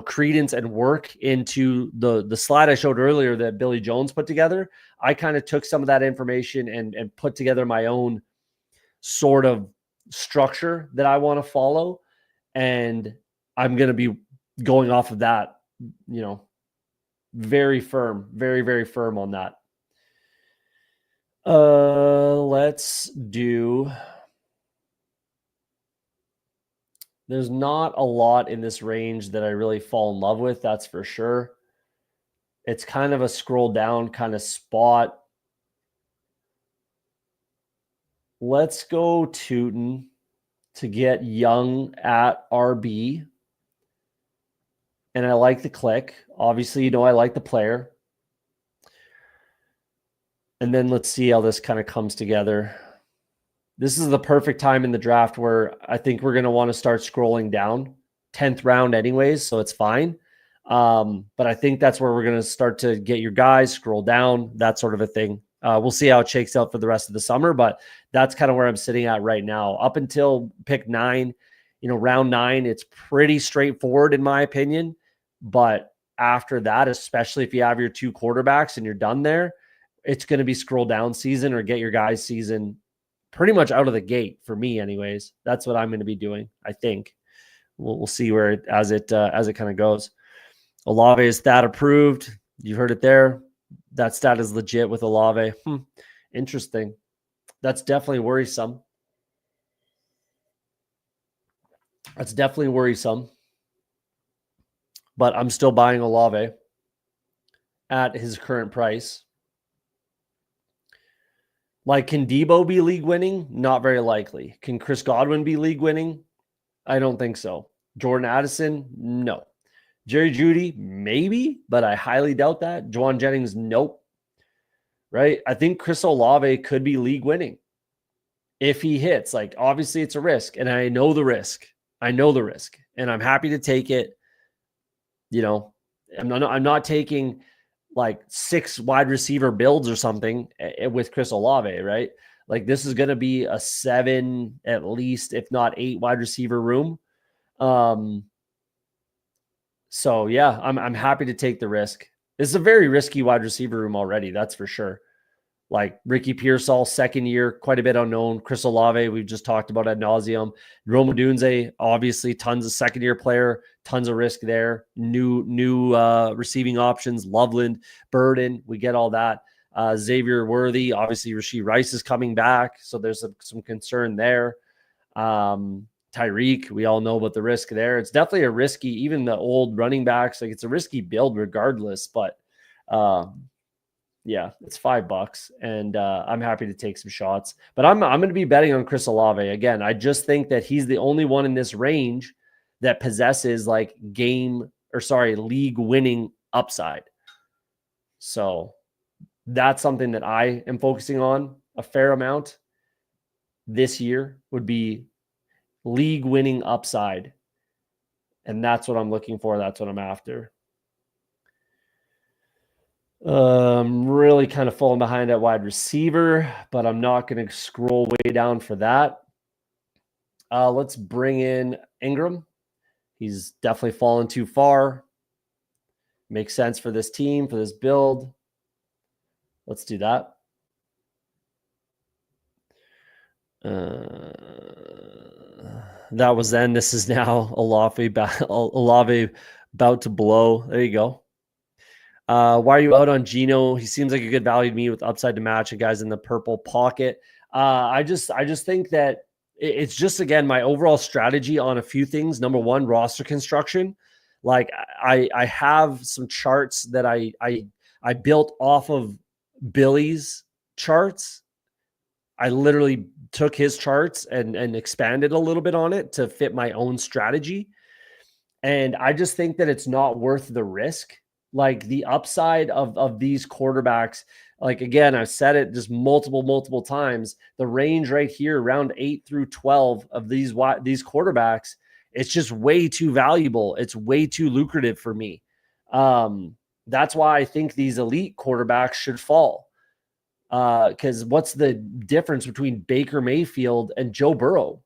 credence and work into the slide I showed earlier that Billy Jones put together. I kind of took some of that information and put together my own sort of structure that I want to follow. And I'm going to be going off of that, very firm, very, very firm on that. Let's do. There's not a lot in this range that I really fall in love with. That's for sure. It's kind of a scroll down kind of spot. Let's go Tootin to get Young at RB. And I like the click. Obviously, I like the player. And then let's see how this kind of comes together. This is the perfect time in the draft where I think we're going to want to start scrolling down. 10th round anyways, so it's fine. But I think that's where we're going to start to get your guys, scroll down, that sort of a thing. We'll see how it shakes out for the rest of the summer, but that's kind of where I'm sitting at right now. Up until pick 9, round 9, it's pretty straightforward in my opinion. But after that, especially if you have your 2 quarterbacks and you're done there, it's going to be scroll down season or get your guys season pretty much out of the gate for me anyways. That's what I'm going to be doing, I think. We'll see where it as it kind of goes. Olave is stat approved. You heard it there. That stat is legit with Olave. Interesting. That's definitely worrisome. That's definitely worrisome. But I'm still buying Olave at his current price. Like, can Debo be league winning? Not very likely. Can Chris Godwin be league winning? I don't think so. Jordan Addison? No. Jerry Jeudy? Maybe, but I highly doubt that. Juwan Jennings? Nope. Right? I think Chris Olave could be league winning if he hits. Like, obviously it's a risk, and I know the risk. And I'm happy to take it. You know, I'm not taking like 6 wide receiver builds or something with Chris Olave, right? Like, this is going to be a 7 at least, if not 8 wide receiver room. So yeah, I'm happy to take the risk. This is a very risky wide receiver room already. That's for sure. Like Ricky Pearsall, second year, quite a bit unknown. Chris Olave, we've just talked about ad nauseum. Rome Odunze, obviously tons of second year player, tons of risk there. New receiving options, Loveland, Burden, we get all that. Xavier Worthy, obviously Rashee Rice is coming back, so there's some concern there. Tyreek, we all know about the risk there. It's definitely a risky, even the old running backs, like it's a risky build regardless, but yeah, it's $5 and I'm happy to take some shots, but I'm going to be betting on Chris Olave again. I just think that he's the only one in this range that possesses like league winning upside. So that's something that I am focusing on a fair amount this year, would be league winning upside. And that's what I'm looking for. That's what I'm after. Really kind of falling behind at wide receiver, but I'm not going to scroll way down for that. Let's bring in Ingram. He's definitely fallen too far. Makes sense for this team, for this build. Let's do that. That was then. This is now Olave about to blow. There you go. Why are you out on Geno? He seems like a good value to me with upside to match and guys in the purple pocket. I just think that it's just, again, my overall strategy on a few things. Number one, roster construction. Like I have some charts that I built off of Billy's charts. I literally took his charts and expanded a little bit on it to fit my own strategy. And I just think that it's not worth the risk. Like the upside of these quarterbacks, like, again, I've said it just multiple times, the range right here, round 8 through 12 of these quarterbacks, it's just way too valuable. It's way too lucrative for me. That's why I think these elite quarterbacks should fall. Because what's the difference between Baker Mayfield and Joe Burrow?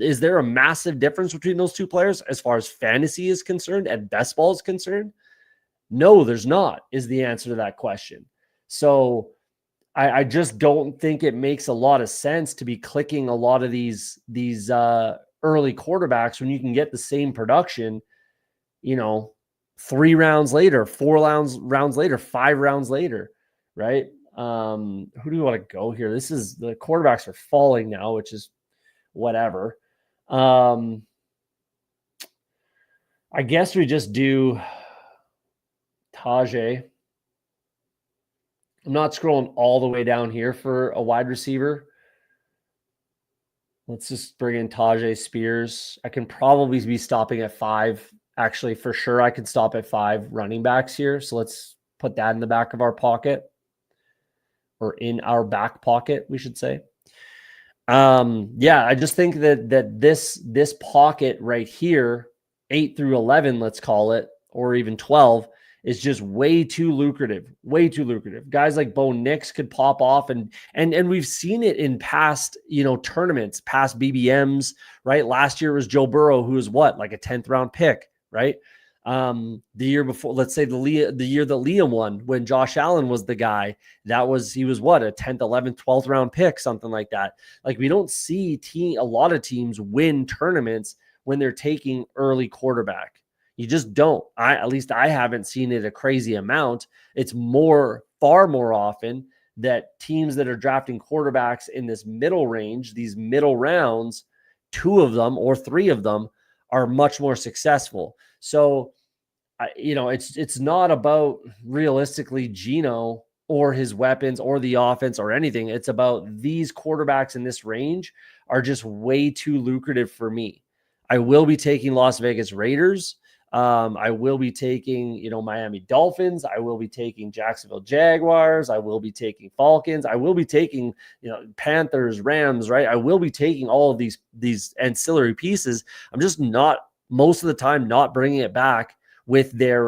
Is there a massive difference between those two players as far as fantasy is concerned and best ball is concerned? No, there's not, is the answer to that question. So I just don't think it makes a lot of sense to be clicking a lot of these early quarterbacks when you can get the same production, 3 rounds later, 4 rounds later, 5 rounds later, right? Who do we want to go here? The quarterbacks are falling now, which is whatever. I guess we just do Tajay. I'm not scrolling all the way down here for a wide receiver. Let's just bring in Tajay Spears. I can probably be stopping at 5. Actually, for sure, I can stop at 5 running backs here. So let's put that in the back of our pocket, or in our back pocket, we should say. Yeah, I just think that this pocket right here, 8 through 11, let's call it, or even 12, is just way too lucrative. Guys like Bo Nix could pop off, and we've seen it in past, tournaments, past BBMs, right? Last year was Joe Burrow, who was like a 10th round pick, right? The year before, let's say the year that Liam won, when Josh Allen was the guy, he was what, a 10th, 11th, 12th round pick, something like that. Like, we don't see a lot of teams win tournaments when they're taking early quarterback. You just don't. At least I haven't seen it a crazy amount. It's far more often that teams that are drafting quarterbacks in this middle range, these middle rounds, 2 of them or 3 of them are much more successful. So, it's not about realistically Geno or his weapons or the offense or anything. It's about these quarterbacks in this range are just way too lucrative for me. I will be taking Las Vegas Raiders. I will be taking, Miami Dolphins. I will be taking Jacksonville Jaguars. I will be taking Falcons. I will be taking, Panthers, Rams, right? I will be taking all of these ancillary pieces. I'm just not, most of the time, not bringing it back with their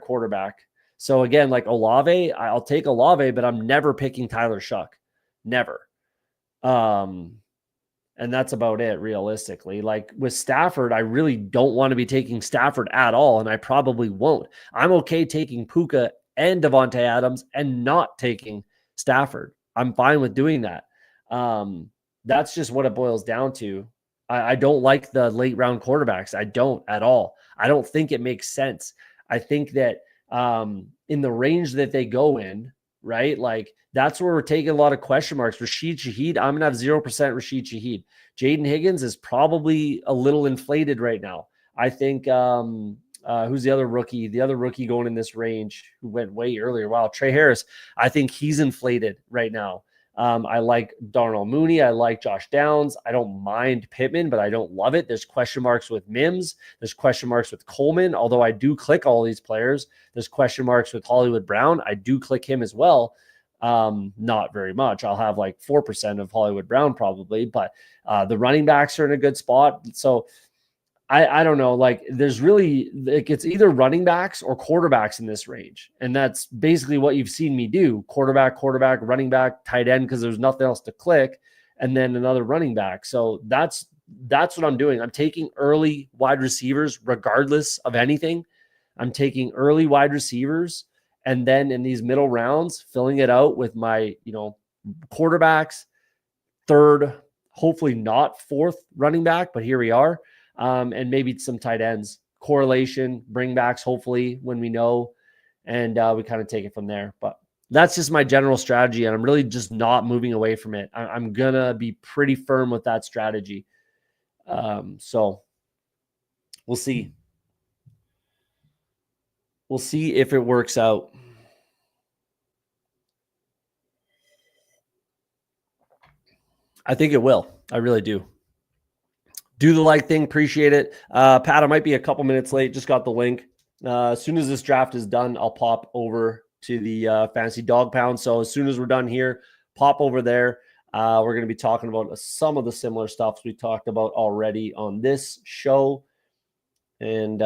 quarterback. So again, like Olave, I'll take Olave, but I'm never picking Tyler Shuck. Never. And that's about it, realistically. Like with Stafford, I really don't want to be taking Stafford at all, and I probably won't. I'm okay taking Puka and Devontae Adams and not taking Stafford. I'm fine with doing that. That's just what it boils down to. I don't like the late round quarterbacks. I don't at all. I don't think it makes sense. I think that in the range that they go in, right? Like that's where we're taking a lot of question marks. Rashid Shaheed, I'm going to have 0% Rashid Shaheed. Jaden Higgins is probably a little inflated right now. I think who's the other rookie? The other rookie going in this range who went way earlier. Wow, Trey Harris. I think he's inflated right now. I like Darnell Mooney. I like Josh Downs. I don't mind Pittman, but I don't love it. There's question marks with Mims. There's question marks with Coleman, although I do click all these players. There's question marks with Hollywood Brown. I do click him as well. Not very much. I'll have like 4% of Hollywood Brown probably, but the running backs are in a good spot. So I don't know. Like there's really, like it's either running backs or quarterbacks in this range. And that's basically what you've seen me do. Quarterback, running back, tight end, because there's nothing else to click. And then another running back. So that's what I'm doing. I'm taking early wide receivers, regardless of anything. I'm taking early wide receivers. And then in these middle rounds, filling it out with my, quarterbacks, third, hopefully not fourth running back, but here we are. And maybe some tight ends, correlation, bring backs, hopefully when we know, and we kind of take it from there. But that's just my general strategy, and I'm really just not moving away from it. I'm going to be pretty firm with that strategy. So we'll see. We'll see if it works out. I think it will. I really do. Do the like thing. Appreciate it. Pat, I might be a couple minutes late. Just got the link. As soon as this draft is done, I'll pop over to the Fantasy Dog Pound. So as soon as we're done here, pop over there. We're going to be talking about some of the similar stuff we talked about already on this show. And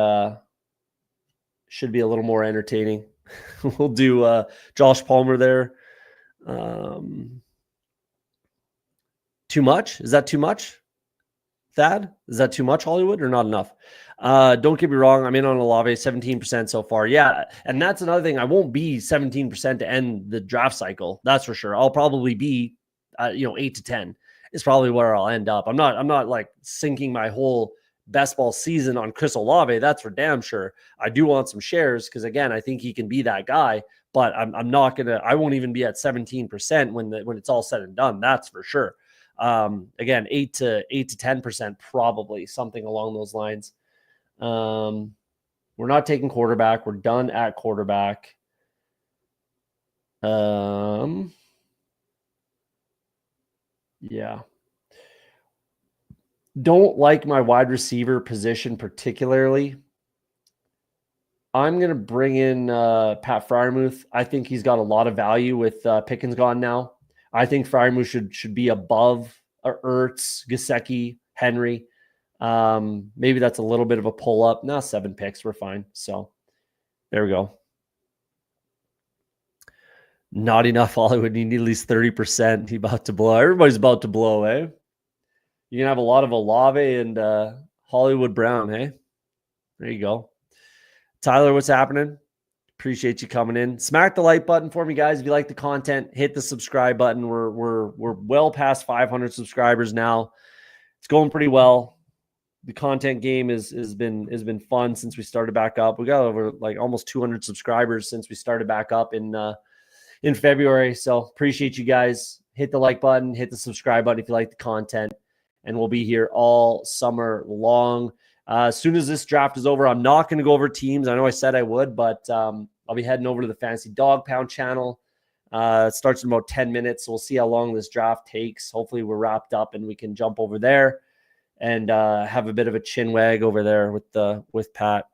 should be a little more entertaining. We'll do Josh Palmer there. Too much? Is that too much? Thad, is that too much, Hollywood, or not enough? Don't get me wrong. I'm in on Olave, 17% so far. Yeah, and that's another thing. I won't be 17% to end the draft cycle. That's for sure. I'll probably be, 8 to 10 is probably where I'll end up. I'm not like sinking my whole best ball season on Chris Olave. That's for damn sure. I do want some shares because again, I think he can be that guy. But I'm not gonna. I won't even be at 17% when it's all said and done. That's for sure. Again, 8 to 10%, probably something along those lines. We're not taking quarterback. We're done at quarterback. Yeah. Don't like my wide receiver position particularly. I'm going to bring in Pat Freiermuth. I think he's got a lot of value with Pickens gone now. I think Freiermuth should be above Ertz, Gesicki, Henry. Maybe that's a little bit of a pull up. No, 7 picks. We're fine. So there we go. Not enough Hollywood. You need at least 30%. He's about to blow. Everybody's about to blow, eh? You can have a lot of Olave and Hollywood Brown, hey? There you go. Tyler, what's happening? Appreciate you coming in. Smack the like button for me, guys. If you like the content, hit the subscribe button. We're well past 500 subscribers now. It's going pretty well. The content game has been fun since we started back up. We got over like almost 200 subscribers since we started back up in February. So appreciate you guys. Hit the like button, hit the subscribe button if you like the content, and we'll be here all summer long. As soon as this draft is over, I'm not going to go over teams. I know I said I would, but I'll be heading over to the Fantasy Dog Pound channel. It starts in about 10 minutes. So we'll see how long this draft takes. Hopefully we're wrapped up and we can jump over there and have a bit of a chin wag over there with Pat.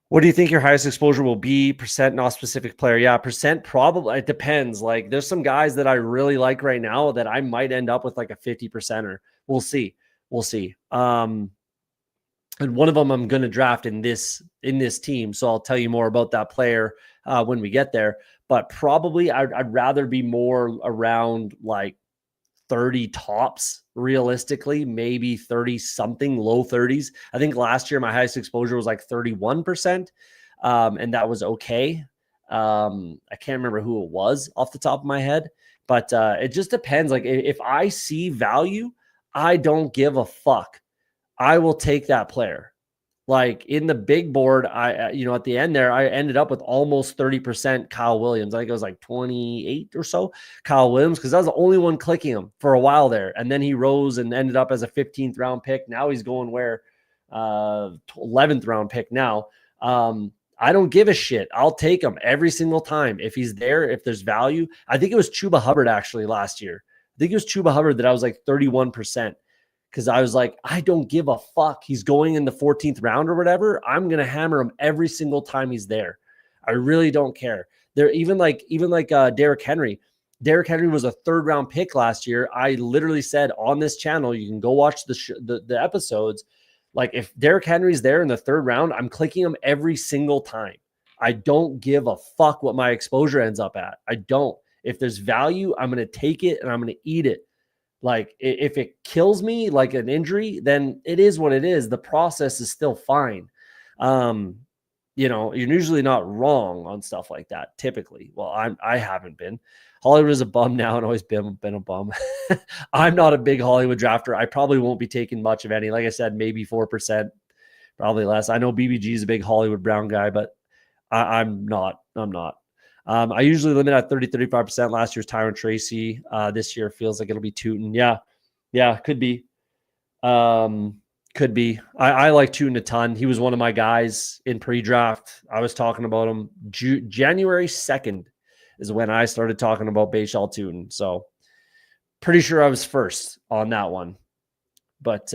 What do you think your highest exposure will be? Percent, not specific player. Yeah, percent probably. It depends. Like there's some guys that I really like right now that I might end up with like a 50%er. We'll see. And one of them I'm going to draft in this team. So I'll tell you more about that player when we get there. But probably I'd rather be more around like 30 tops realistically, maybe 30 something, low 30s. I think last year my highest exposure was like 31%. And that was okay. I can't remember who it was off the top of my head, but it just depends. Like if I see value, I don't give a fuck. I will take that player. Like in the big board, at the end there, I ended up with almost 30% Kyle Williams. I think it was like 28 or so Kyle Williams, because I was the only one clicking him for a while there. And then he rose and ended up as a 15th round pick. Now he's going 11th round pick now. I don't give a shit. I'll take him every single time. If he's there, if there's value. I think it was Chuba Hubbard actually last year. I think it was Chuba Hubbard that I was like 31%. Because I was like, I don't give a fuck. He's going in the 14th round or whatever. I'm going to hammer him every single time he's there. I really don't care. They're even like Derrick Henry. Derrick Henry was a 3rd round pick last year. I literally said on this channel, you can go watch the episodes. Like if Derrick Henry's there in the 3rd round, I'm clicking him every single time. I don't give a fuck what my exposure ends up at. I don't. If there's value, I'm going to take it and I'm going to eat it. Like if it kills me like an injury, then it is what it is. The process is still fine. You're usually not wrong on stuff like that. Typically. Well, I haven't been. Hollywood is a bum now and always been a bum. I'm not a big Hollywood drafter. I probably won't be taking much of any. Like I said, maybe 4%, probably less. I know BBG is a big Hollywood Brown guy, but I'm not. I usually limit at 30-35%. Last year's Tyron Tracy. This year feels like it'll be Tootin. Yeah, could be. Could be. I like Tootin a ton. He was one of my guys in pre-draft. I was talking about him. January 2nd is when I started talking about Bayshal Tootin. So pretty sure I was first on that one. But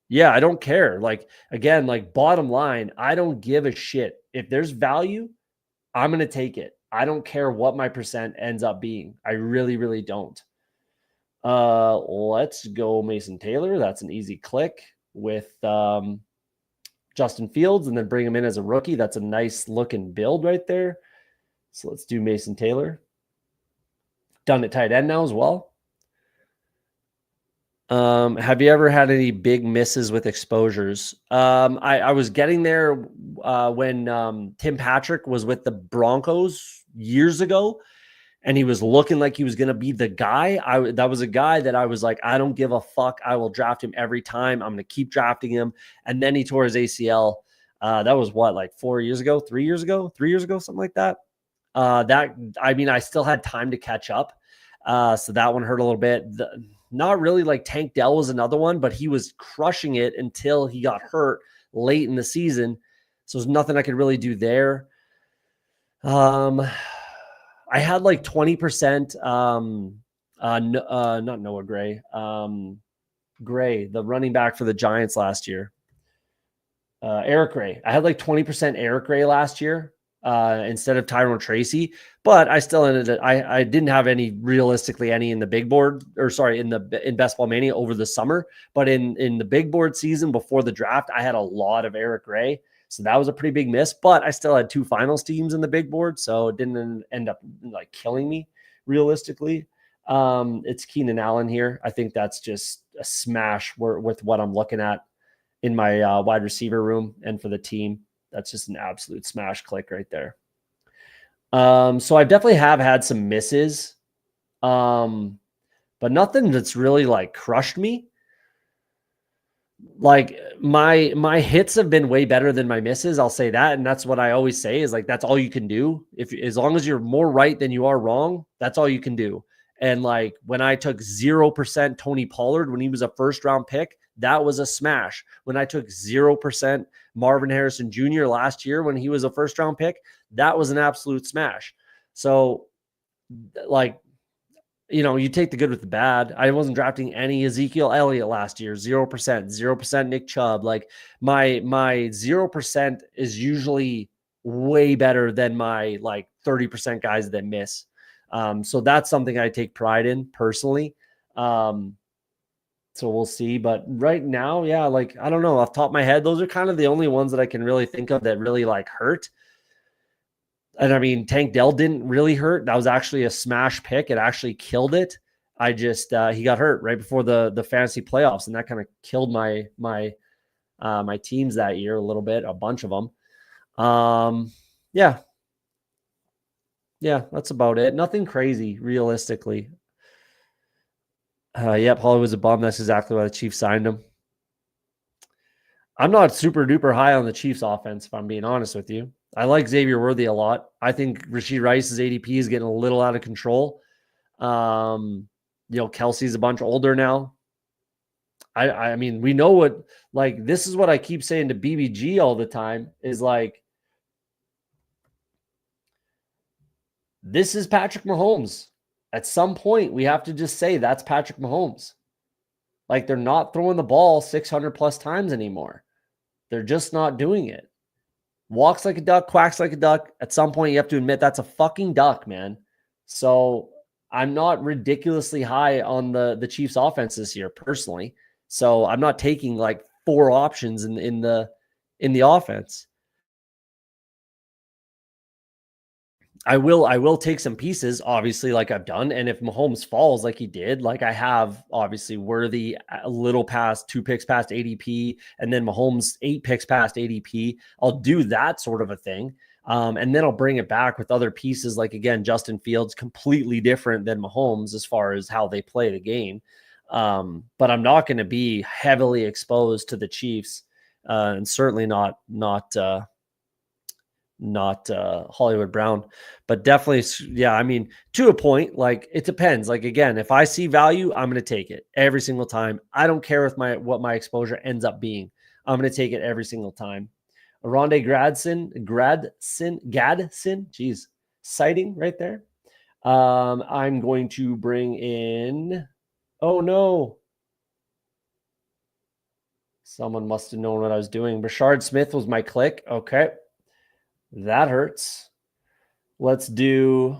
yeah, I don't care. Like again, like bottom line, I don't give a shit. If there's value, I'm going to take it. I don't care what my percent ends up being. I really, really don't. Let's go Mason Taylor. That's an easy click with Justin Fields and then bring him in as a rookie. That's a nice looking build right there. So let's do Mason Taylor. Done at tight end now as well. Have you ever had any big misses with exposures? I was getting there when Tim Patrick was with the Broncos years ago, and he was looking like he was going to be the guy. That was a guy that I was like, I don't give a fuck. I will draft him every time. I'm going to keep drafting him. And then he tore his ACL. That was what, like 3 years ago, something like that. I still had time to catch up. So that one hurt a little bit. Not really. Like Tank Dell was another one, but he was crushing it until he got hurt late in the season. So there's nothing I could really do there. I had like 20%, not Noah Gray, Gray, the running back for the Giants last year. Eric Gray. I had like 20% Eric Gray last year instead of Tyrone Tracy, but I still ended it. I didn't have any realistically any in the big board in Best Ball Mania over the summer, but in the big board season before the draft, I had a lot of Eric Gray. So that was a pretty big miss, but I still had 2 finals teams in the big board. So it didn't end up like killing me realistically. It's Keenan Allen here. I think that's just a smash with what I'm looking at in my wide receiver room and for the team. That's just an absolute smash click right there. So I definitely have had some misses, but nothing that's really like crushed me. Like my hits have been way better than my misses. I'll say that. And that's what I always say is like, that's all you can do. If as long as you're more right than you are wrong, that's all you can do. And like when I took 0% Tony Pollard when he was a first round pick, that was a smash. When I took 0% Marvin Harrison Jr. last year when he was a first round pick, that was an absolute smash. So like, you know, you take the good with the bad. I wasn't drafting any Ezekiel Elliott last year, 0%, Nick Chubb. Like my 0% is usually way better than my like 30% guys that miss. So that's something I take pride in personally. So we'll see. But right now, yeah, like I don't know, off the top of my head, those are kind of the only ones that I can really think of that really like hurt. And I mean, Tank Dell didn't really hurt. That was actually a smash pick. It actually killed it. I just he got hurt right before the fantasy playoffs, and that kind of killed my teams that year a little bit, a bunch of them. Yeah, that's about it. Nothing crazy, realistically. Yep, Hollywood's a bum. That's exactly why the Chiefs signed him. I'm not super duper high on the Chiefs offense, if I'm being honest with you. I like Xavier Worthy a lot. I think Rashee Rice's ADP is getting a little out of control. Kelsey's a bunch older now. I mean, we know what, like, this is what I keep saying to BBG all the time is like, this is Patrick Mahomes. At some point, we have to just say that's Patrick Mahomes. Like, they're not throwing the ball 600 plus times anymore. They're just not doing it. Walks like a duck, quacks like a duck. At some point, you have to admit that's a fucking duck, man. So I'm not ridiculously high on the Chiefs offense this year, personally. So I'm not taking like 4 options in the offense. I will take some pieces, obviously, like I've done. And if Mahomes falls like he did, like I have obviously Worthy a little past 2 picks past ADP, and then Mahomes 8 picks past ADP, I'll do that sort of a thing. And then I'll bring it back with other pieces. Like again, Justin Fields, completely different than Mahomes as far as how they play the game. But I'm not going to be heavily exposed to the Chiefs, and certainly not Hollywood Brown, but definitely, yeah. I mean, to a point, like it depends. Like again, if I see value, I'm going to take it every single time. I don't care with what my exposure ends up being. I'm going to take it every single time. Aronde Gadsden, geez, sighting right there. I'm going to bring in. Oh no. Someone must have known what I was doing. Brashard Smith was my click. Okay. That hurts. Let's do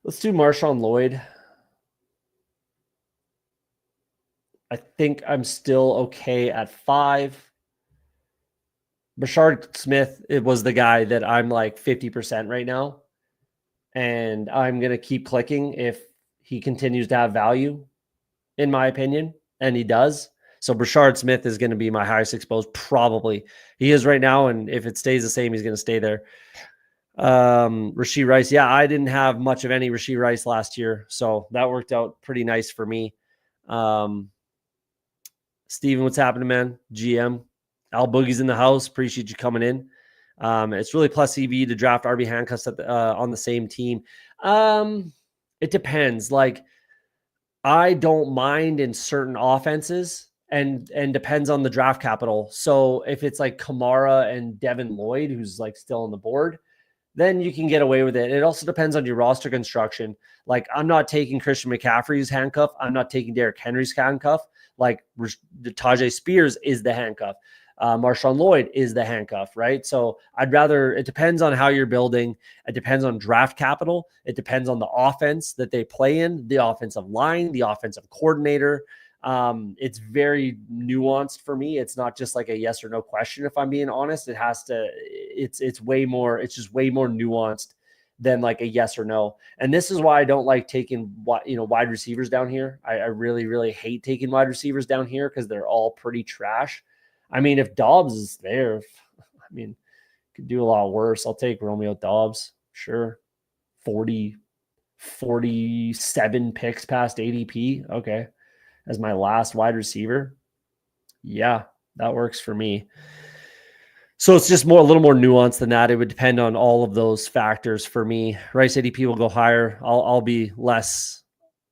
Marshawn Lloyd. I think I'm still okay at 5. Brashard Smith, it was the guy that I'm like 50% right now. And I'm going to keep clicking if he continues to have value, in my opinion. And he does. So Brashard Smith is going to be my highest exposed, probably. He is right now, and if it stays the same, he's going to stay there. Rashee Rice, yeah, I didn't have much of any Rashee Rice last year, so that worked out pretty nice for me. Steven, what's happening, man? GM, Al Boogie's in the house. Appreciate you coming in. It's really plus EV to draft RB handcuffs on the same team. It depends. Like, I don't mind in certain offenses, and depends on the draft capital. So if it's like Kamara and Devin Lloyd, who's like still on the board, then you can get away with it. It also depends on your roster construction. Like I'm not taking Christian McCaffrey's handcuff. I'm not taking Derrick Henry's handcuff. Like Tajay Spears is the handcuff. Marshawn Lloyd is the handcuff, right? So I'd rather, it depends on how you're building. It depends on draft capital. It depends on the offense that they play in, the offensive line, the offensive coordinator. It's very nuanced for me. It's not just like a yes or no question. If I'm being honest, it's way more nuanced than like a yes or no. And this is why I don't like taking wide receivers down here. I really, really hate taking wide receivers down here because they're all pretty trash. I mean, if Dobbs is there, I mean, could do a lot worse. I'll take Romeo Dobbs. Sure. 47 picks past ADP. Okay. As my last wide receiver. Yeah, that works for me. So it's just a little more nuanced than that. It would depend on all of those factors for me. Rice ADP will go higher. I'll be less.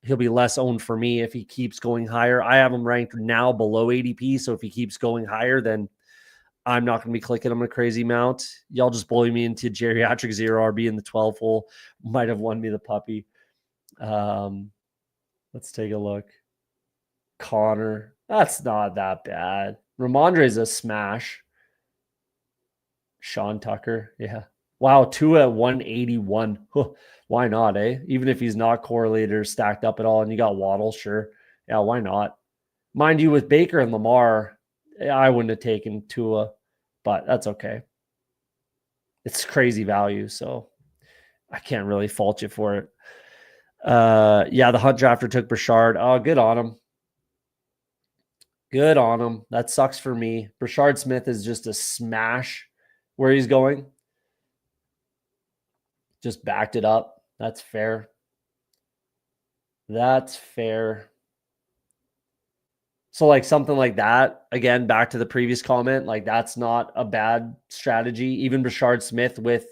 He'll be less owned for me if he keeps going higher. I have him ranked now below ADP. So if he keeps going higher, then I'm not going to be clicking him a crazy amount. Y'all just bully me into geriatric 0 RB in the 12 hole. Might have won me the puppy. Let's take a look. Connor. That's not that bad. Ramondre's a smash. Sean Tucker. Yeah. Wow. 2 at 181. Why not, eh? Even if he's not correlated or stacked up at all and you got Waddle, sure. Yeah, why not? Mind you, with Baker and Lamar, I wouldn't have taken Tua, but that's okay. It's crazy value, so I can't really fault you for it. Yeah, the Hunt drafter took Brashard. Oh, good on him. Good on him. That sucks for me. Brashard Smith is just a smash where he's going. Just backed it up. That's fair. That's fair. So like something like that, again, back to the previous comment, like that's not a bad strategy. Even Brashard Smith with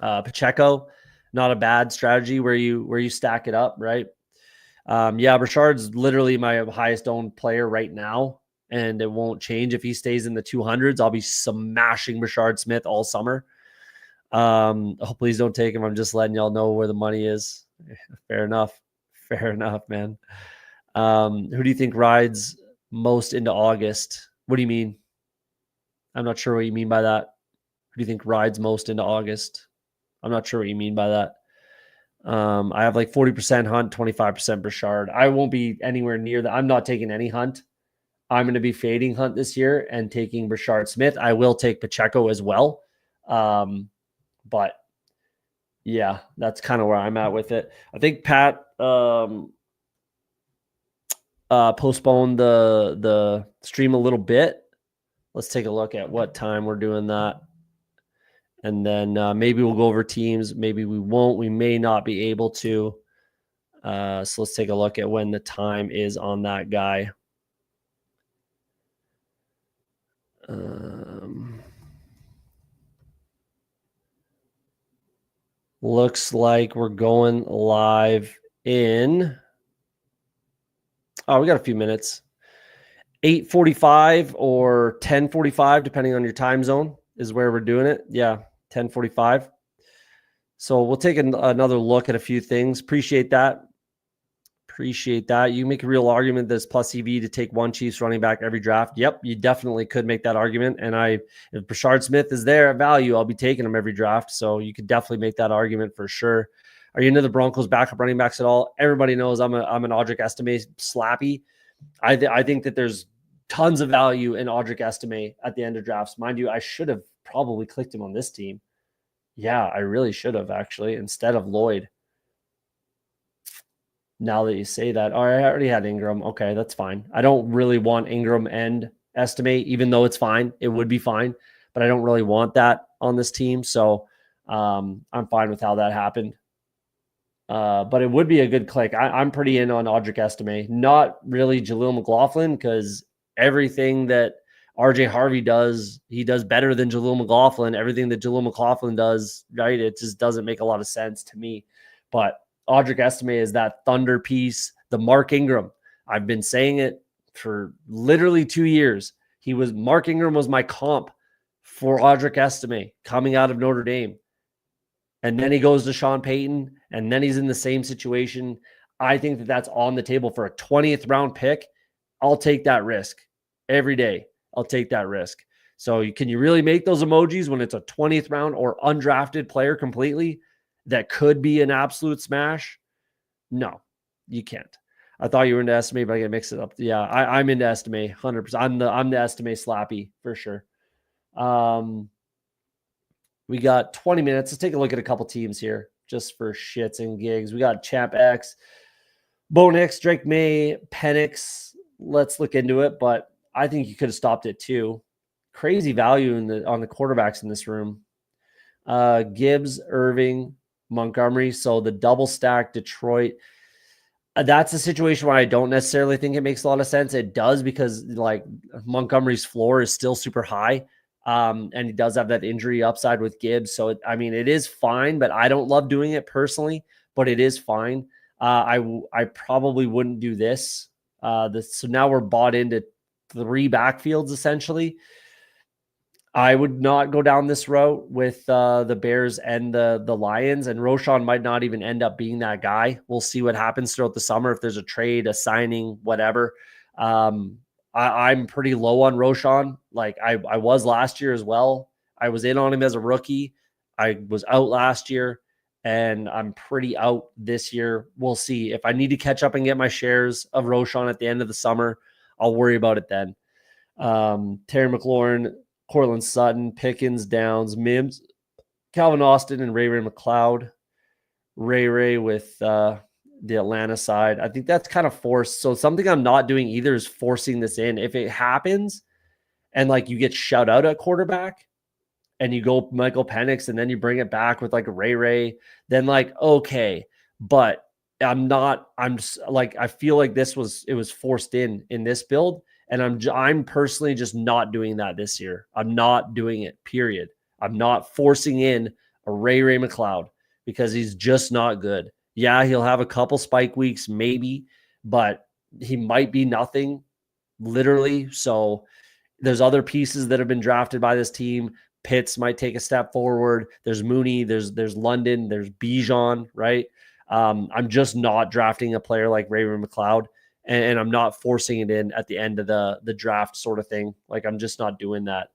Pacheco, not a bad strategy where you stack it up, right? Yeah, Brashard's literally my highest owned player right now, and it won't change if he stays in the 200s. I'll be smashing Brashard Smith all summer. Oh, please don't take him. I'm just letting y'all know where the money is. Fair enough. Fair enough, man. Who do you think rides most into August? What do you mean? I'm not sure what you mean by that. Who do you think rides most into August? I'm not sure what you mean by that. I have like 40% Hunt, 25% Brashard. I won't be anywhere near that. I'm not taking any Hunt. I'm going to be fading Hunt this year and taking Brashard Smith. I will take Pacheco as well. But yeah, that's kind of where I'm at with it. I think Pat postponed the stream a little bit. Let's take a look at what time we're doing that. And then maybe we'll go over teams. Maybe we won't. We may not be able to. So let's take a look at when the time is on that guy. Looks like we're going live in. Oh, we got a few minutes. 8:45 or 10:45, depending on your time zone, is where we're doing it. Yeah, 10:45. So we'll take another look at a few things. Appreciate that. You make a real argument that it's plus EV to take one Chiefs running back every draft. Yep, you definitely could make that argument. And if Brashard Smith is there at value, I'll be taking him every draft. So you could definitely make that argument for sure. Are you into the Broncos backup running backs at all? Everybody knows I'm an Audric Estime slappy. I think that there's tons of value in Audric Estime at the end of drafts. Mind you, I should have probably clicked him on this team. Yeah, I really should have actually, instead of Lloyd. Now that you say that, I already had Ingram. Okay, that's fine. I don't really want Ingram and Estime, even though it's fine. It would be fine, but I don't really want that on this team. So I'm fine with how that happened. But it would be a good click. I'm pretty in on Audric Estime. Not really Jaleel McLaughlin, because everything that RJ Harvey does, he does better than Jaleel McLaughlin. Everything that Jaleel McLaughlin does, right, it just doesn't make a lot of sense to me. But Audric Estime is that thunder piece, the Mark Ingram. I've been saying it for literally 2 years. Mark Ingram was my comp for Audric Estime coming out of Notre Dame. And then he goes to Sean Payton, and then he's in the same situation. I think that that's on the table for a 20th round pick. I'll take that risk every day. I'll take that risk. So can you really make those emojis when it's a 20th round or undrafted player completely that could be an absolute smash? No, you can't. I thought you were into Estime, but I can mix it up. Yeah, I'm into Estime 100%. I'm the Estime slappy for sure. We got 20 minutes. Let's take a look at a couple teams here just for shits and gigs. We got Champ X, Bo Nix, Drake May, Penix. Let's look into it, but I think you could have stopped it too. Crazy value on the quarterbacks in this room. Gibbs, Irving, Montgomery. So the double stack Detroit. That's a situation where I don't necessarily think it makes a lot of sense. It does because like Montgomery's floor is still super high. And he does have that injury upside with Gibbs. So, it is fine, but I don't love doing it personally, but it is fine. I probably wouldn't do this. So now we're bought into 3 backfields essentially. I would not go down this route with the Bears and the Lions, and Roschon might not even end up being that guy. We'll see what happens throughout the summer, if there's a trade, a signing, whatever. I'm pretty low on Roschon. Like I was last year as well. I was in on him as a rookie. I was out last year, and I'm pretty out this year. We'll see. If I need to catch up and get my shares of Roschon at the end of the summer, I'll worry about it then. Terry McLaurin, Cortland Sutton, Pickens, Downs, Mims, Calvin Austin, and Ray McLeod. Ray with the Atlanta side. I think that's kind of forced. So something I'm not doing either is forcing this in. If it happens and like you get shut out at quarterback and you go Michael Penix and then you bring it back with like Ray, then like, okay. But I'm just like, I feel like it was forced in this build. And I'm personally just not doing that this year. I'm not doing it, period. I'm not forcing in a Ray McLeod because he's just not good. Yeah, he'll have a couple spike weeks, maybe, but he might be nothing, literally. So there's other pieces that have been drafted by this team. Pitts might take a step forward. There's Mooney, there's London, there's Bijan, right? I'm just not drafting a player like Ray McLeod. And I'm not forcing it in at the end of the draft sort of thing. Like I'm just not doing that.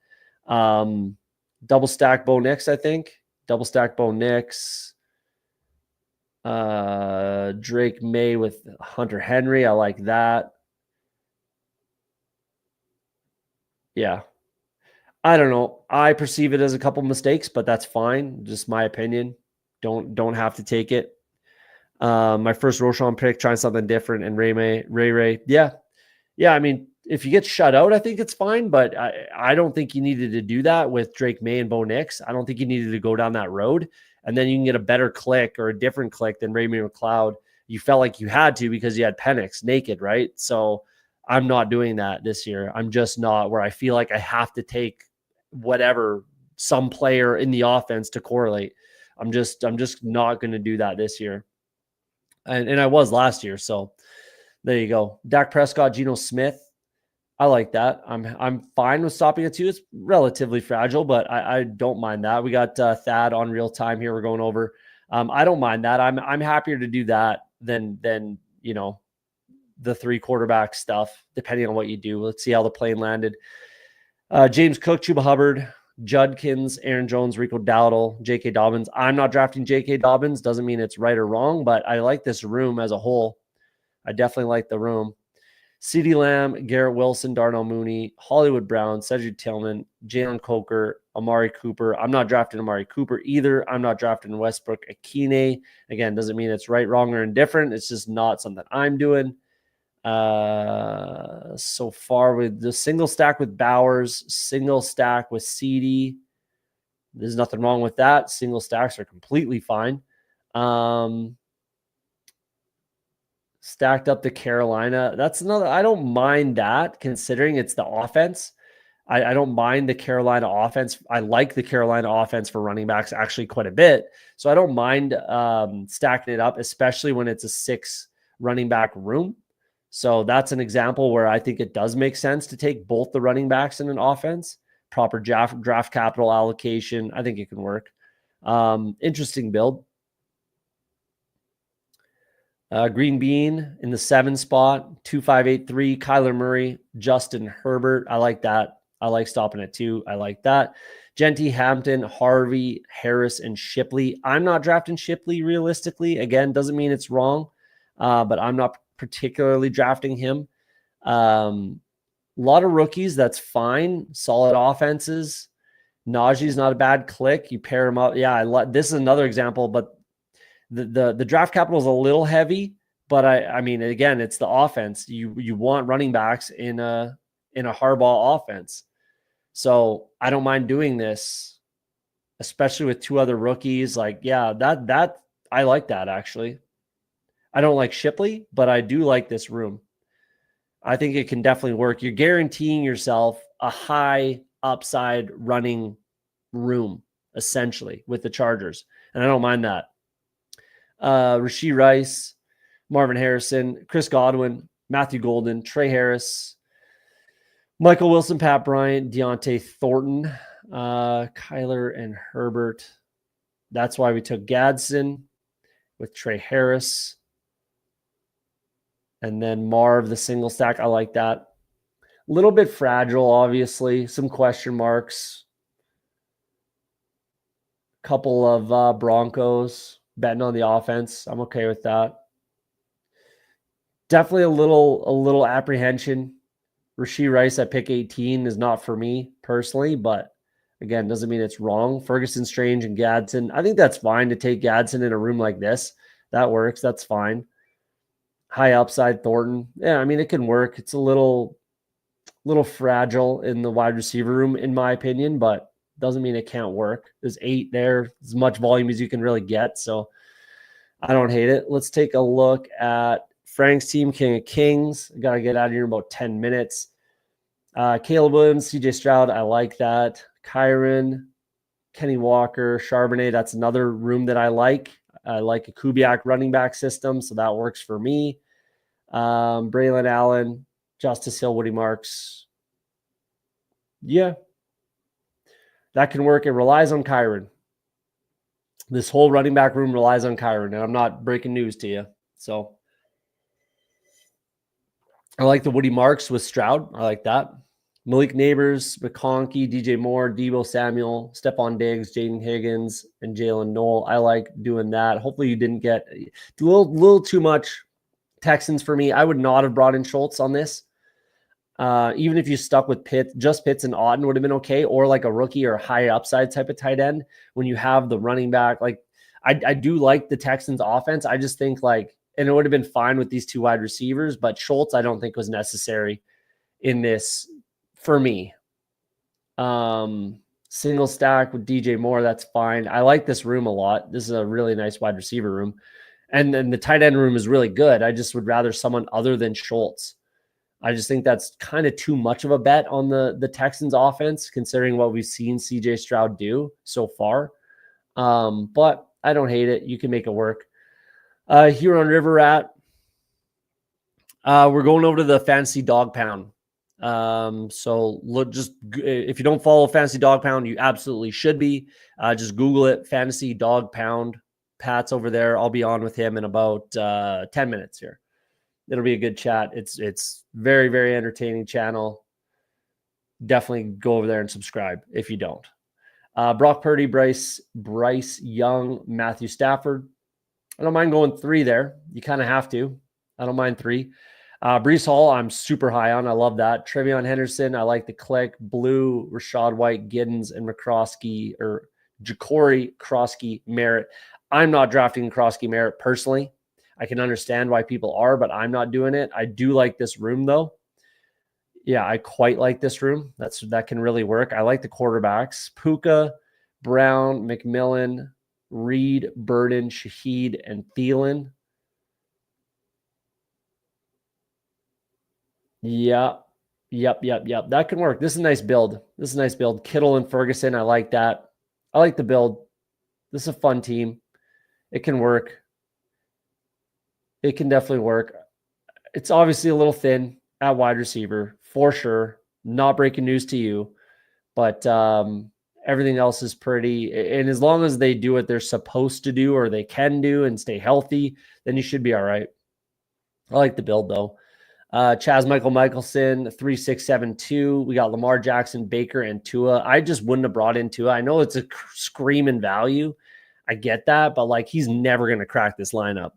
Double stack Bo Nix, I think. Double stack Bo Nix. Drake May with Hunter Henry. I like that. Yeah. I don't know. I perceive it as a couple mistakes, but that's fine. Just my opinion. Don't have to take it. My first Roschon pick, trying something different, and Ray. Yeah. I mean, if you get shut out, I think it's fine, but I don't think you needed to do that with Drake May and Bo Nix. I don't think you needed to go down that road, and then you can get a better click or a different click than Ray McLeod. You felt like you had to because you had Penix naked, right? So I'm not doing that this year. I'm just not where I feel like I have to take whatever some player in the offense to correlate. I'm just not going to do that this year. And I was last year. So there you go. Dak Prescott, Geno Smith. I like that. I'm fine with stopping at 2. It's relatively fragile, but I don't mind that. We got Thad on real time here. We're going over. I don't mind that. I'm happier to do that than the 3 quarterback stuff, depending on what you do. Let's see how the plane landed. James Cook, Chuba Hubbard, Judkins, Aaron Jones, Rico Dowdle, J.K. Dobbins. I'm not drafting J.K. Dobbins. Doesn't mean it's right or wrong, but I like this room as a whole. I definitely like the room. CeeDee Lamb, Garrett Wilson, Darnell Mooney, Hollywood Brown, Cedric Tillman, Jalen Coker, Amari Cooper. I'm not drafting Amari Cooper either. I'm not drafting Westbrook Akine. Again, doesn't mean it's right, wrong, or indifferent. It's just not something I'm doing. So far with the single stack with Bowers, single stack with CD. There's nothing wrong with that. Single stacks are completely fine. Stacked up to Carolina. That's another, I don't mind that considering it's the offense. I don't mind the Carolina offense. I like the Carolina offense for running backs actually quite a bit. So I don't mind stacking it up, especially when it's a 6 running back room. So that's an example where I think it does make sense to take both the running backs in an offense, proper draft capital allocation. I think it can work. Interesting build. Green Bean in the 7 spot, 2583, Kyler Murray, Justin Herbert. I like that. I like stopping at 2. I like that. Genty, Hampton, Harvey, Harris, and Shipley. I'm not drafting Shipley realistically. Again, doesn't mean it's wrong, but I'm not particularly drafting him. A lot of rookies. That's fine. Solid offenses. Najee's not a bad click. You pair him up. Yeah, this is another example, but the draft capital is a little heavy. But I mean, again, it's the offense. You want running backs in a hardball offense. So I don't mind doing this, especially with 2 other rookies. Like, yeah, that I like that actually. I don't like Shipley, but I do like this room. I think it can definitely work. You're guaranteeing yourself a high upside running room, essentially, with the Chargers. And I don't mind that. Rashee Rice, Marvin Harrison, Chris Godwin, Matthew Golden, Trey Harris, Michael Wilson, Pat Bryant, Deontay Thornton, Kyler and Herbert. That's why we took Gadsden with Trey Harris. And then Marv, the single stack. I like that. A little bit fragile, obviously. Some question marks. Couple of Broncos betting on the offense. I'm okay with that. Definitely a little apprehension. Rashee Rice at pick 18 is not for me personally, but again, doesn't mean it's wrong. Ferguson, Strange, and Gadsden. I think that's fine to take Gadsden in a room like this. That works. That's fine. High upside Thornton. Yeah, I mean, it can work. It's a little fragile in the wide receiver room, in my opinion, but doesn't mean it can't work. There's 8 there, as much volume as you can really get. So I don't hate it. Let's take a look at Frank's team, King of Kings. Got to get out of here in about 10 minutes. Caleb Williams, CJ Stroud. I like that. Kyron, Kenny Walker, Charbonnet. That's another room that I like. I like a Kubiak running back system, so that works for me. Braylon Allen, Justice Hill, Woody Marks. Yeah, that can work. It relies on Kyron. This whole running back room relies on Kyron, and I'm not breaking news to you. So I like the Woody Marks with Stroud. I like that. Malik Neighbors, McConkey, DJ Moore, Deebo Samuel, Stephon Diggs, Jaden Higgins, and Jalen Knoll. I like doing that. Hopefully you didn't get a little too much Texans for me. I would not have brought in Schultz on this. Even if you stuck with Pitts and Auden would have been okay, or like a rookie or high upside type of tight end when you have the running back. Like I do like the Texans offense. I just think and it would have been fine with these 2 wide receivers, but Schultz I don't think was necessary in this for me. Single stack with DJ Moore, that's fine. I like this room a lot. This is a really nice wide receiver room. And then the tight end room is really good. I just would rather someone other than Schultz. I just think that's kind of too much of a bet on the Texans offense, considering what we've seen CJ Stroud do so far. But I don't hate it. You can make it work. Here on River Rat, we're going over to the Fantasy Dog Pound. So look, just if you don't follow Fantasy Dog Pound, you absolutely should be. Just Google it, Fantasy Dog Pound. Pat's over there. I'll be on with him in about 10 minutes here. It'll be a good chat. It's very, very entertaining channel. Definitely go over there and subscribe if you don't. Brock Purdy, Bryce Young, Matthew Stafford. I don't mind going 3 there. You kind of have to. I don't mind 3. Breece Hall, I'm super high on. I love that. Trevion Henderson, I like the click. Blue, Rashad White, Giddens, and McCroskey, or Ja'Cory Crosky Merritt. I'm not drafting Crosky Merritt personally. I can understand why people are, but I'm not doing it. I do like this room, though. Yeah, I quite like this room. That can really work. I like the quarterbacks. Puka, Brown, McMillan, Reed, Burden, Shaheed, and Thielen. Yeah. Yep. That can work. This is a nice build. Kittle and Ferguson. I like that. I like the build. This is a fun team. It can work. It can definitely work. It's obviously a little thin at wide receiver, for sure. Not breaking news to you, but everything else is pretty. And as long as they do what they're supposed to do or they can do and stay healthy, then you should be all right. I like the build, though. Chaz Michelson, 3672. We got Lamar Jackson, Baker, and Tua. I just wouldn't have brought in Tua. I know it's a scream in value. I get that, but he's never going to crack this lineup.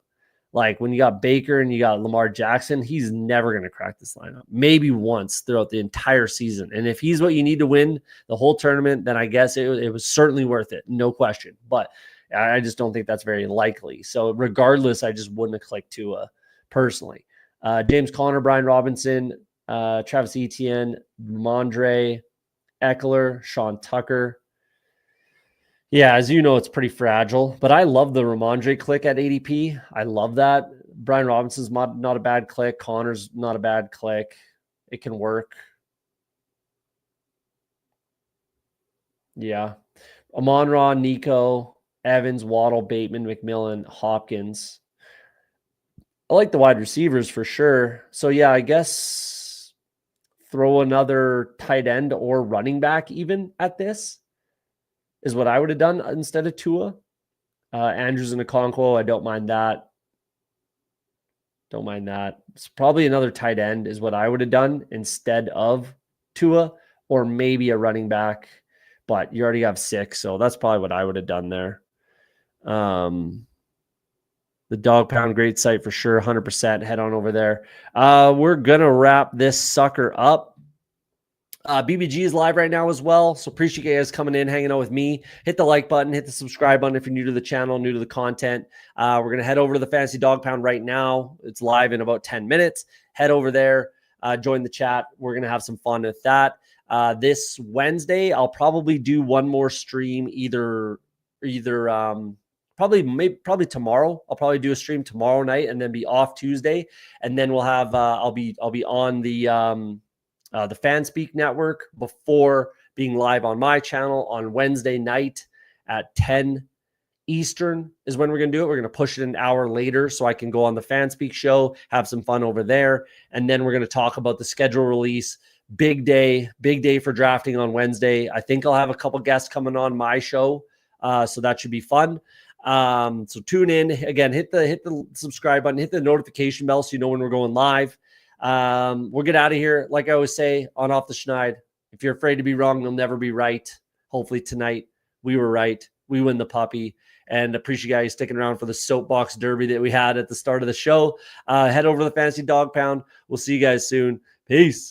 Like when you got Baker and you got Lamar Jackson, he's never going to crack this lineup. Maybe once throughout the entire season. And if he's what you need to win the whole tournament, then I guess it was certainly worth it. No question. But I just don't think that's very likely. So regardless, I just wouldn't have clicked Tua personally. James Conner, Brian Robinson, Travis Etienne, Ramondre, Eckler, Sean Tucker. Yeah, as you know, it's pretty fragile, but I love the Ramondre click at ADP. I love that. Brian Robinson's not a bad click. Connor's not a bad click. It can work. Yeah. Amon-Ra, Nico, Evans, Waddle, Bateman, McMillan, Hopkins. I like the wide receivers for sure. So, yeah, I guess throw another tight end or running back even at this is what I would have done instead of Tua. Andrews and Okonkwo, I don't mind that. Don't mind that. It's probably another tight end is what I would have done instead of Tua, or maybe a running back. But you already have 6, so that's probably what I would have done there. The Dog Pound, great site for sure, 100%. Head on over there. We're going to wrap this sucker up. BBG is live right now as well, so appreciate you guys coming in, hanging out with me. Hit the like button, hit the subscribe button if you're new to the channel, new to the content. We're going to head over to the Fantasy Dog Pound right now. It's live in about 10 minutes. Head over there, join the chat. We're going to have some fun with that. This Wednesday, I'll probably do one more stream, probably tomorrow. I'll probably do a stream tomorrow night and then be off Tuesday, and then we'll have I'll be on the FanSpeak network before being live on my channel on Wednesday night at 10 Eastern is when we're going to do it. We're going to push it an hour later so I can go on the FanSpeak show, have some fun over there. And then we're going to talk about the schedule release. Big day for drafting on Wednesday. I think I'll have a couple guests coming on my show. So that should be fun. So tune in again, hit the subscribe button, hit the notification bell so you know when we're going live. We'll get out of here. Like I always say on Off the Schneid, if you're afraid to be wrong, you'll never be right. Hopefully tonight we were right. We win the puppy, and appreciate you guys sticking around for the soapbox derby that we had at the start of the show. Head over to the Fantasy Dog Pound. We'll see you guys soon. Peace.